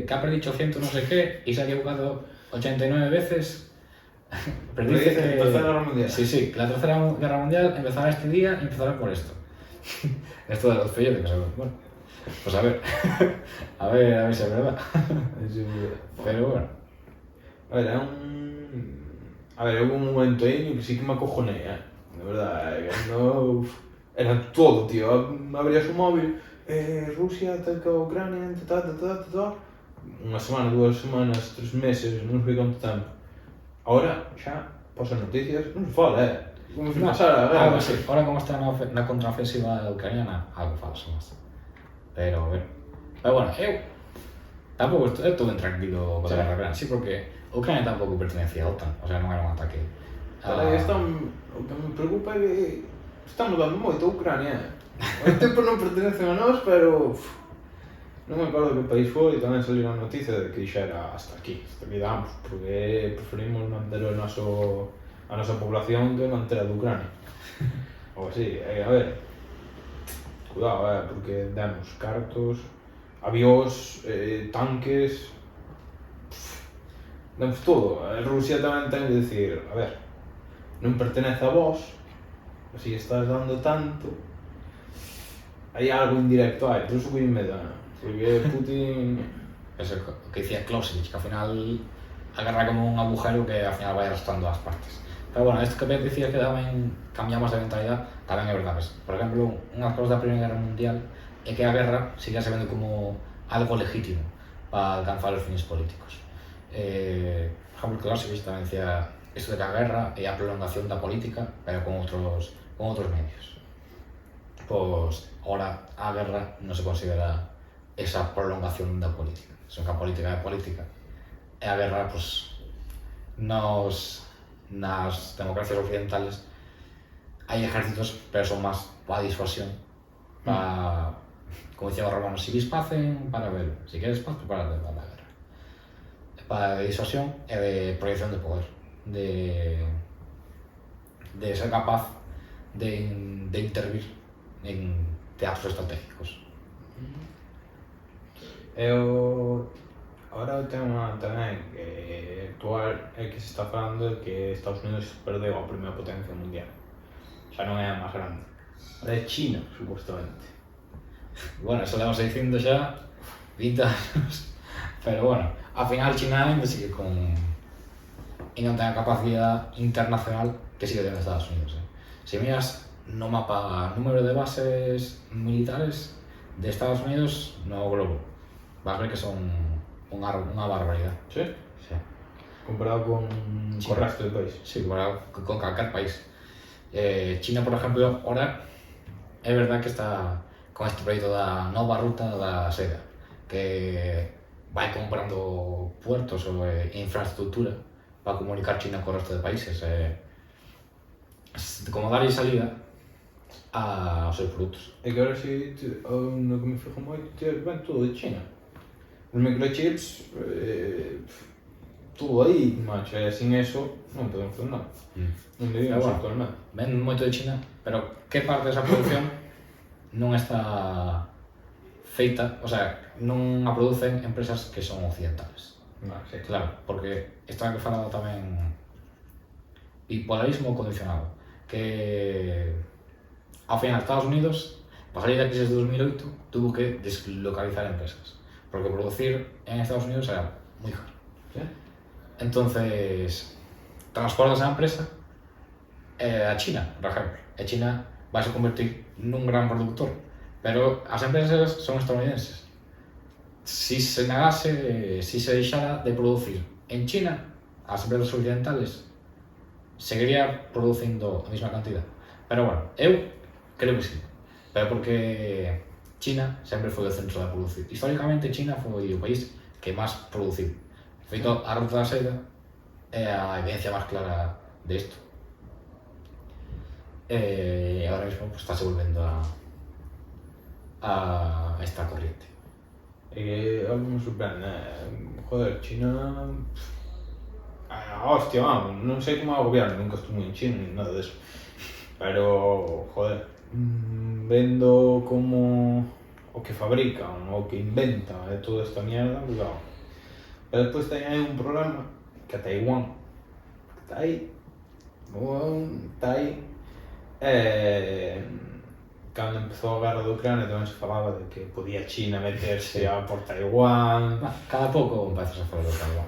que ha perdido 800 no sé qué y se ha equivocado 89 veces. Predice que... Tercera Guerra Mundial. Sí, que la Tercera Guerra Mundial empezará este día y empezará por esto. Esto de los folletos, bueno, pues a ver, a ver si es verdad. Pero bueno. A ver, houve un momento aí que sí que me acojoné, de verdad, no... Era todo, tío, abrías o móvil, Rusia ataca a Ucrania, unha semana, 2 semanas, 3 meses, non sei canto tempo. Ahora, xa, pasan noticias, non se fala, como se pasara a guerra. Algo así, ahora como está na contraofensiva ucraniana, algo falso máis. Pero bueno, eu tampouco estou ben tranquilo con a guerra ucraniana, sí, porque Ucrania tampouco pertenecía a OTAN, o sea, non era un ataque. O que me preocupa é que estamos dando moito a Ucrania. O tempo non pertenecen a nós, pero... Non me acordo que país foi, tamén saliu a noticia de que dixera hasta aquí damos, porque preferimos manter a nosa población que manter a de Ucrania. Ou así, a ver, cuidado, porque demos cartos, avións, tanques, demos todo. A Rusia tamén ten que dicir, a ver, non pertenece a vos, así estás dando tanto, hai algo indirecto, por iso que me dá. Porque Putin... Eso que dicía Clausewitz, que ao final agarra como un agujero que ao final vai arrastrando as partes. Pero bueno, isto que decía que tamén cambiamos de mentalidade, tamén é verdade. Por exemplo, unhas cousas da Primeira Guerra Mundial é que a guerra seguía se vendo como algo legítimo para alcanzar os fines políticos. Por exemplo, Clausewitz tamén decía isto de que a guerra é a prolongación da política, pero con outros medios. Pois, ahora a guerra non se considera esa prolongación da política. Son que a política é política. E a guerra, pues, nas democracias occidentales hai ejércitos, pero son máis para disuasión, para, como dicían os romanos, si vis pacen, para ver, si queres paz, prepárate para a guerra. Para disuasión e de proyección de poder, de ser capaz de intervir en teatros estratégicos. Ahora o tema tamén actual é que se está falando de que Estados Unidos perdeu a primeira potencia mundial. Xa non é a máis grande. Ahora é China, supostamente. Bueno, eso lo vamos dicindo xa 20 anos. Pero bueno, ao final China ainda sigue con... e non ten a capacidade internacional que sigue tendo Estados Unidos. Se miras no mapa número de bases militares de Estados Unidos no globo, vas a ver que son unha barbaridade. Sí? Sí. Comparado con o resto do país. Sí, comparado con calquer país. China, por exemplo, ahora é verdad que está con este proxecto da nova ruta da seda, que vai comprando puertos ou infraestructura para comunicar China co resto de países, como darlle salida aos seus produtos. É que ahora si, no que me fijo moito, ven todo de China. Os microchips, todo aí, macho, e sin eso non podemos facer nada. Non vivimos actualmente. Ven moito de China, pero que parte desa produción non está feita, o sea, non a producen empresas que son occidentales. Sí. Claro, porque está que falado tamén bipolarismo condicionado, que ao final Estados Unidos, para salir da crisis de 2008, tuvo que deslocalizar empresas, porque producir en Estados Unidos era moi caro. ¿Sí? Entonces, transportas a empresa a China, por exemplo, e China vai se convertir nun gran productor, pero as empresas son estadounidenses. Si se negase, si se deixara de producir en China, as empresas occidentales seguiría producindo a mesma cantidad. Pero bueno, eu creo que sí, pero porque China sempre foi o centro da produción. Históricamente China foi o país que máis produciu. Feito, a ruta da seda é a evidencia máis clara de isto. E agora mesmo pues, está se volvendo a esta corriente. Algo me sorprende, joder, China... hostia, vamos, non sei como é o gobierno, nunca estuve en China ni nada deso. Pero, joder, vendo como o que fabrican, o que inventan e toda esta mierda, cuidado. Pero despois ten aí un problema, que é Taiwán, que está aí, cando empezou a guerra de Ucrania tamén se falaba de que podía China meterse por Taiwán. Cada pouco empezas a falar de Taiwán.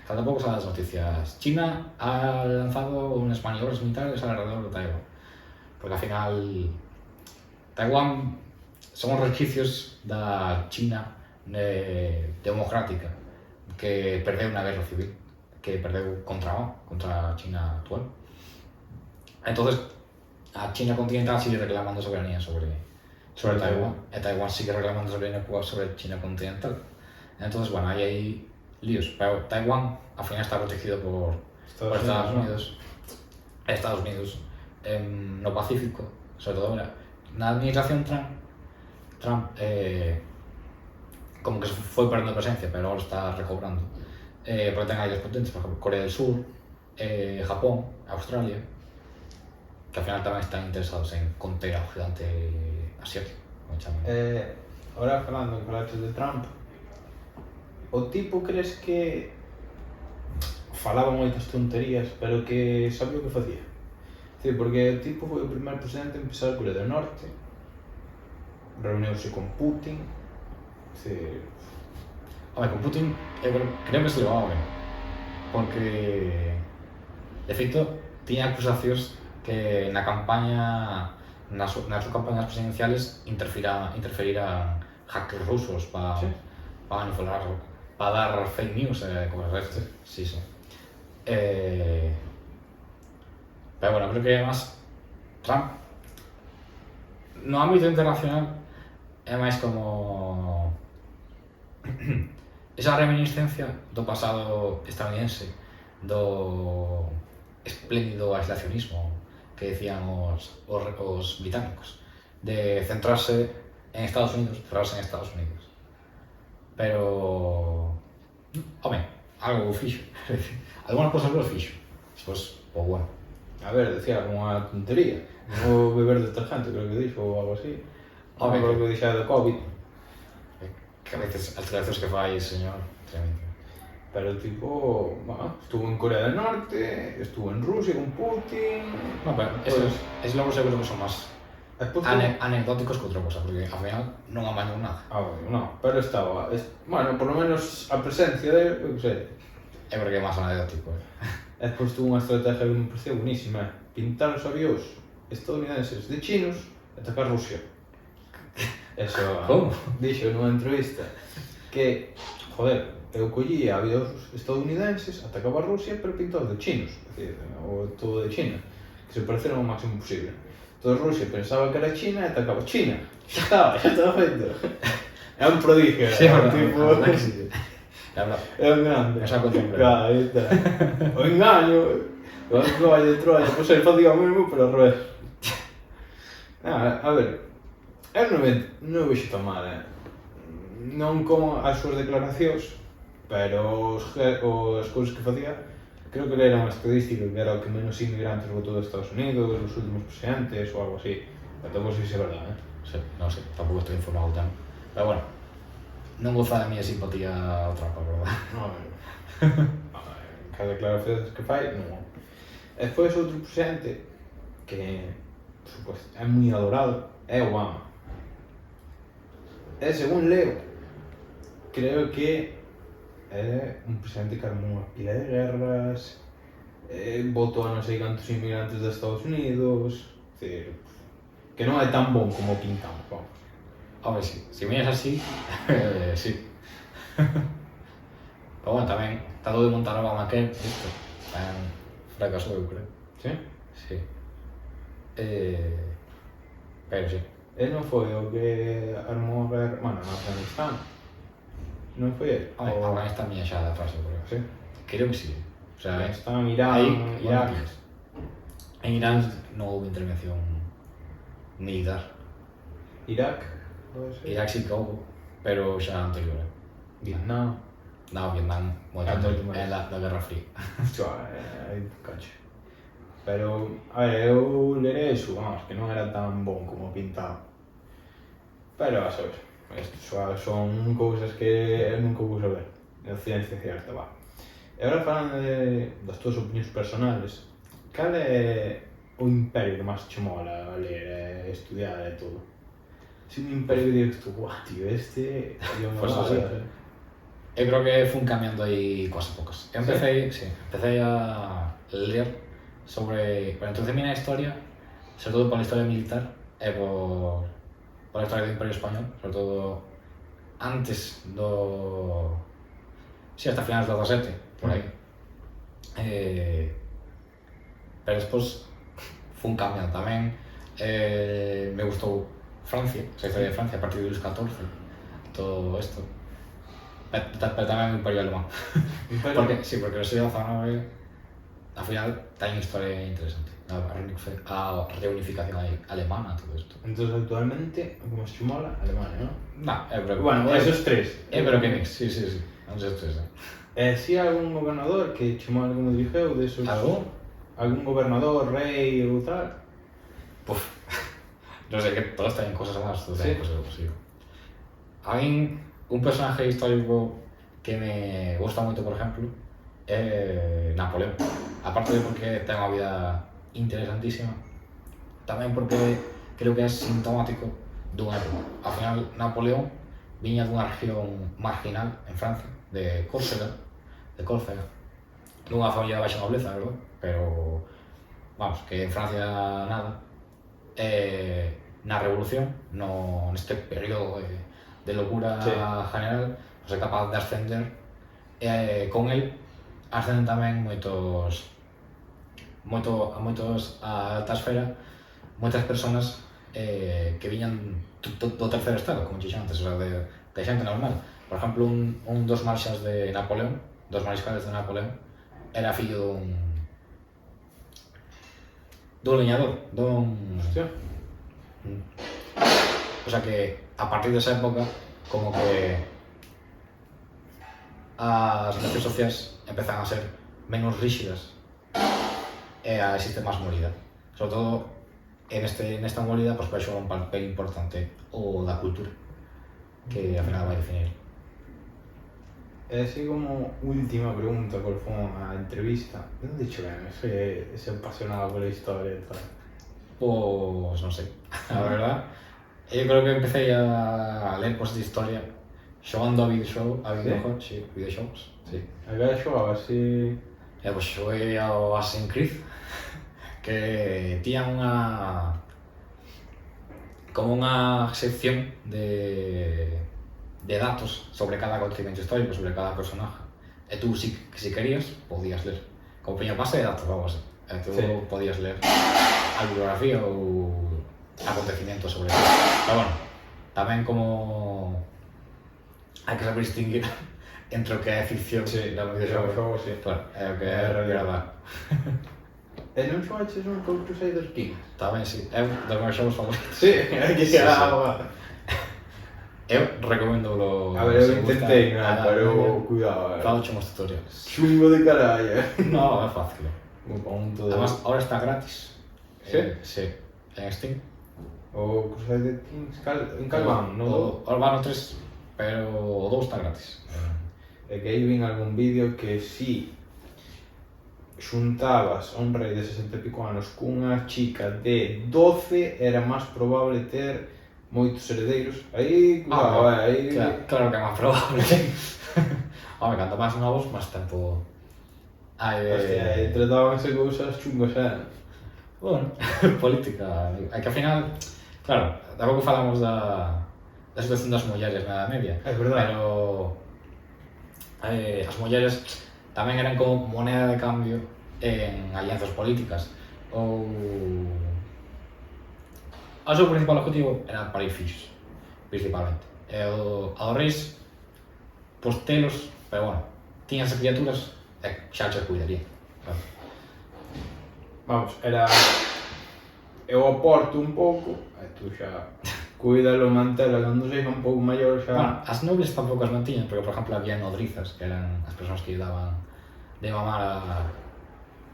Cada pouco salen as noticias. China ha lanzado unas maniobras militares alrededor de Taiwán. Porque ao final Taiwán son os resquicios da China democrática que perdeu na guerra civil, que perdeu contra a China actual. Entonces, a China continental sigue reclamando soberanía sobre Taiwán, e Taiwán sigue reclamando soberanía sobre China continental. Entonces, bueno, hay líos, pero Taiwán al final está protegido por Estados Unidos. Estados Unidos no Pacífico, sobre todo ahora. Na administración Trump como que foi perdendo presencia, pero ahora está recobrando. Porque ten áreas potentes, por exemplo, Corea del Sur, Japón, Australia, que al final tamén están interesados en conter ao gigante asiático, como chaman. Ahora falando que falaste de Trump, o tipo crees que falaba moitas tonterías, pero que sabía o que facía? Sí, porque o tipo foi o primeiro presidente en pisar Corea del Norte, reuniuse con Putin, sí. Home, con Putin, creo que se levaba ben, porque, de feito, tiña acusacións que na campaña, nas súas campañas presidenciales interferiran hackers rusos para manipular, para dar fake news e cosas destas. Sí. Pero bueno, creo que además Trump no ámbito internacional é máis como esa reminiscencia do pasado estadounidense, do espléndido aislacionismo que decían os británicos, de centrarse en Estados Unidos, Pero, home, algo fixo, algunas cosas lo fixo, despois, pues bueno. A ver, decía alguna tontería. No beber detergente, creo que dixo, ou algo así. Home, Creo que dixera de COVID. Que a veces as declaracións que fai, señor, tremendo. Pero tipo, bueno, estuvo en Corea del Norte, estuvo en Rusia con Putin. No, pero esos logros eu creo que son máis Despois anecdóticos que outra cosa, porque ao final non amañou nada. bueno, no, pero estaba, bueno, por lo menos a presencia de, eu que sei. É porque é máis anecdótico, Despois tuvo unha estrategia que me pareceu buenísima, pintar os avións estadounidenses de chinos e atacar Rusia. Eso, Como? dixo nunha entrevista que, joder, eu collía avións estadounidenses, atacaba a Rusia, pero pintados de chinos, é dicir, o todo de China, que se pareceran o máximo posible. Entón Rusia pensaba que era China e atacaba China. Xa estaba feito. É un prodigio, Sí, é un verdad, tipo... verdad que sí. É verdad. É un grande. Esa costumbre. Claro, aí está. O engaño, o Troia de Troia, pois ele facía o mesmo, pero ao revés. A ver, eu non vexo tan mal, Non como as súas declaracións, pero as cousas que facía, creo que era unha estadística que era o que menos inmigrantes votou de Estados Unidos, os últimos presidentes ou algo así. Pero tampouco sei se é verdade, Sí, non sei, tampouco estou informado tan. Pero bueno, non goza da miña simpatía a Trump, a verdade. Cada declaracións que fai, non. E despois outro presidente que, por suposto, é moi adorado, é Obama. E según leo, creo que é un presidente que armou unha pila de guerras, votou a non sei cantos inmigrantes de Estados Unidos, decir, que non é tan bon como pintamos, vamos. Home, sí, se miras así, sí. Pero bueno, tamén, tratado de montar Obama que isto, fracasou, eu creo. Sí? Sí. Pero sí. Ele non foi o que armou a guerra, bueno, no Afganistán. Non foi ele? Home, agora está a miña xa da frase, creo. Sí. Creo que sí. O sea, Afganistán, Irán, aí, Irak. En Irán non houve intervención militar. Irak, pode ser. Irak sí que houve, pero xa anterior. Vietnam. No, Vietnam, moito Ah, antes, moito máis. é da Guerra Fría. Hostia, aí cacho. Pero, a ver, eu lerei iso, vamos, que non era tan bon como pintaba. Pero, a saber, isto son cousas que eu nunca vou saber. É ciencia cierta, va. E agora falando das túas opinións personales, cal é o imperio que máis che mola ler, estudiar e todo? Si un imperio que digas tú, guau, tío, este... Pues así. Eu creo que fun cambiando aí coas épocas. Eu empecé a ler sobre... Para introducirme na historia, sobre todo pola historia militar e pola historia do Imperio Español, sobre todo antes do... Si, hasta finales do 17, por aí. Pero despois fun cambiando tamén. Me gustou Francia, a historia de Francia a partir de Luis XIV, todo isto. Pero tamén o Imperio Alemán. Porque o siglo XIX ao final ten historia interesante. A reunificación alemana, todo isto. Entón, actualmente, o que máis che mola, Alemania, non? Non, eu creo que... Bueno, esos tres. Eu creo que mix, sí. Esos tres, Si hai algún gobernador que che mola como dirigeu, desos... Algún? Algún gobernador, rei ou tal? Puf, non sei, que todos teñen cosas más, todos Sí. teñen cosas posibles. A min, un personaje histórico que me gusta moito, por exemplo, é Napoleón. Aparte de porque ten unha vida interesantísima, tamén porque creo que é sintomático dunha época. Ao final, Napoleón viña dunha región marginal en Francia, de Córcega, dunha familia de baixa nobleza, verdad? Pero, vamos, que en Francia nada. Na Revolución, neste período de locura general, pues é capaz de ascender, con el ascenden tamén a alta esfera, moitas persoas que viñan do terceiro estado, como dixen antes, o sea, de xente normal. Por exemplo, un dos marxas de Napoleón, dos mariscales de Napoleón, era fillo dun leñador, Hostia. O sea que, a partir desa época, como que as relacións sociais empezan a ser menos rígidas e a existe máis morida. Sobre todo, nesta morida, pues, vai xogar un papel importante o da cultura, que ao final vai definir. E así como última pregunta, por favor, a entrevista. De onde che ven ese apasionado pola historia e tal? Pois non sei, a verdad. Eu creo que empecé a ler cosas de historia xogando a videoxogos, sí, videoxogos, sí. Agora xogaba así... E pois xoguei ao Assassin's Creed, que tiña como unha sección de datos sobre cada acontecimento histórico, sobre cada personaje. E tú, si querías, podías ler. Como peña base de datos, algo así. E tú podías ler a bibliografía ou acontecimientos sobre eso. Pero bueno, tamén como hai que saber distinguir entre o que é ficción Sí, e o videoxogo, sí. claro, e o que é realidade. E non xogaches un Call Crusader Kings? Tamén, sí, é un dos meus xogos favoritos. Sí, hai que ser algo. Eu recomendo lo... A ver, eu intentei, pero cuidado. Claro, chamos tutorial. Chungo de carallo. No, é fácil. Un punto de... Además, ahora está gratis. Sí? Sí, en Steam. O Crusader Kings, en cal van? No? O van o 3, pero o 2 está gratis. É que aí vin algún vídeo que si xuntabas a un rei de 60 e pico anos cunha chica de 12 era máis probable ter moitos heredeiros. Aí, cuidado, aí... Claro que é máis probable. Home, canto máis novos, máis tempo... Hostia, aí tratábanse cousas chungas, Bueno, política. É que ao final, claro, tampouco falamos da situación das mulleres na Edad Media. É verdade. Pero as mulleres tamén eran como moneda de cambio en alianzas políticas. Ou... O seu principal objetivo era parir fixos, principalmente. E ao reis, pois telos, pero bueno, tiñas criaturas e xa che cuidarían. Claro. Vamos, era... Eu aporto un pouco, e tú xa cuídalo, mantelo, cando sexa un pouco maior xa... Bueno, as nobles tampouco as mantiñan, porque, por exemplo, había nodrizas, que eran as persoas que lle daban de mamar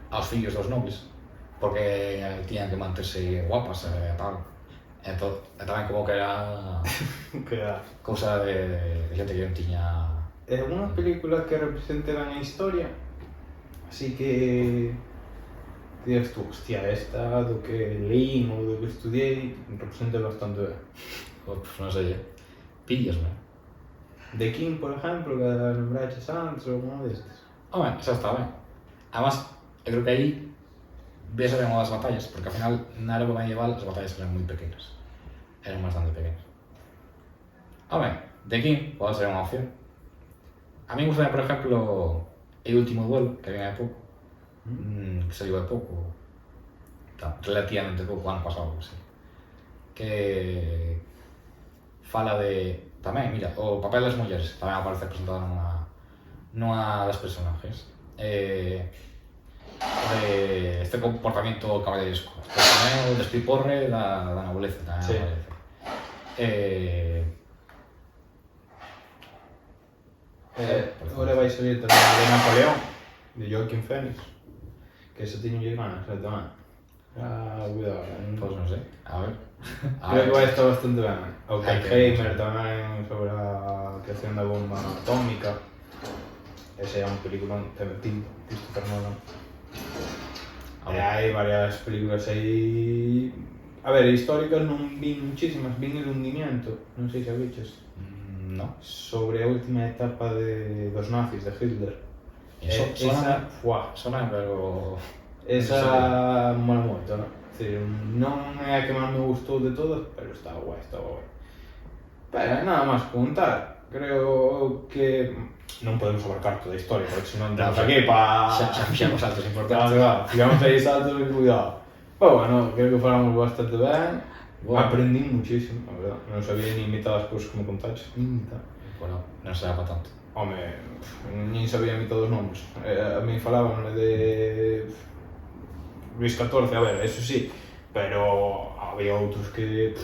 aos fillos dos nobles, porque tiñan que manterse guapas e tal. E tamén como que era cousa de xente que non tiña... É unha película que represente ben a historia, así que... Digas tú, hostia, esta do que leín ou do que estudiei representa bastante ben. Pues non sei, píllasme. The King, por exemplo, que nombraches antes ou unha destes. Home, xa está ben. Además, eu creo que aí ves ben as batallas, porque ao final na época medieval as batallas eran moi pequenas. Eran bastante pequenas. Home, The King pode ser unha opción. A mí gusta, por exemplo, El último duelo, que viene hai pouco. Que saliu hai pouco, relativamente pouco, ano pasado, así. Que fala de... Tamén, mira, o papel das mulleres tamén aparece presentado nunha das personajes. De este comportamiento caballeresco. Tamén o despiporre da nobleza, tamén sí. Agora vai salir tamén de Napoleón, de Joaquin Phoenix. Que ese tiño lle ganas, tamén. Cuidado, Pois non sei, a ver. Creo que vai estar bastante ben. O Hai que Oppenheimer tamén sobre a creación da bomba atómica. Ese é un peliculón que me tinto, Christopher Nolan. E hai varias películas aí... A ver, históricas non vin muchísimas, vin El hundimiento, non sei se a viches. No. Sobre a última etapa dos nazis, de Hitler. Esa, Sona, pero... Esa mola moito, non? Non é a que máis me gustou de todas, pero está guai, está guai. Pero nada máis contar. Creo que non podemos abarcar toda a historia, porque senón temos aquí para... Xa fixamos saltos importantes. Claro, ficamos aí saltos e cuidado. Pero bueno, creo que falamos bastante ben. Bueno. Aprendí muchísimo, la verdad. Non sabía ni mitad das cousas que me contaches, ni mitad. Bueno, non será para tanto. Home, nin sabía mitad dos nomes. A mí falaban de Luis XIV, a ver, eso sí, pero había outros que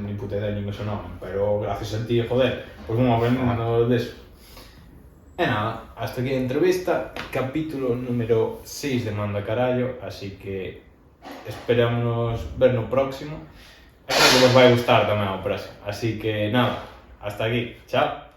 ni puta idea ni me sonaban, pero gracias a ti, joder, pues vamos aprendendo deso. E nada, hasta aquí a entrevista, capítulo número 6 de Manda Carallo, así que esperamos ver no próximo. E creo que vos vai gustar tamén o próximo, así que nada, hasta aquí, chao.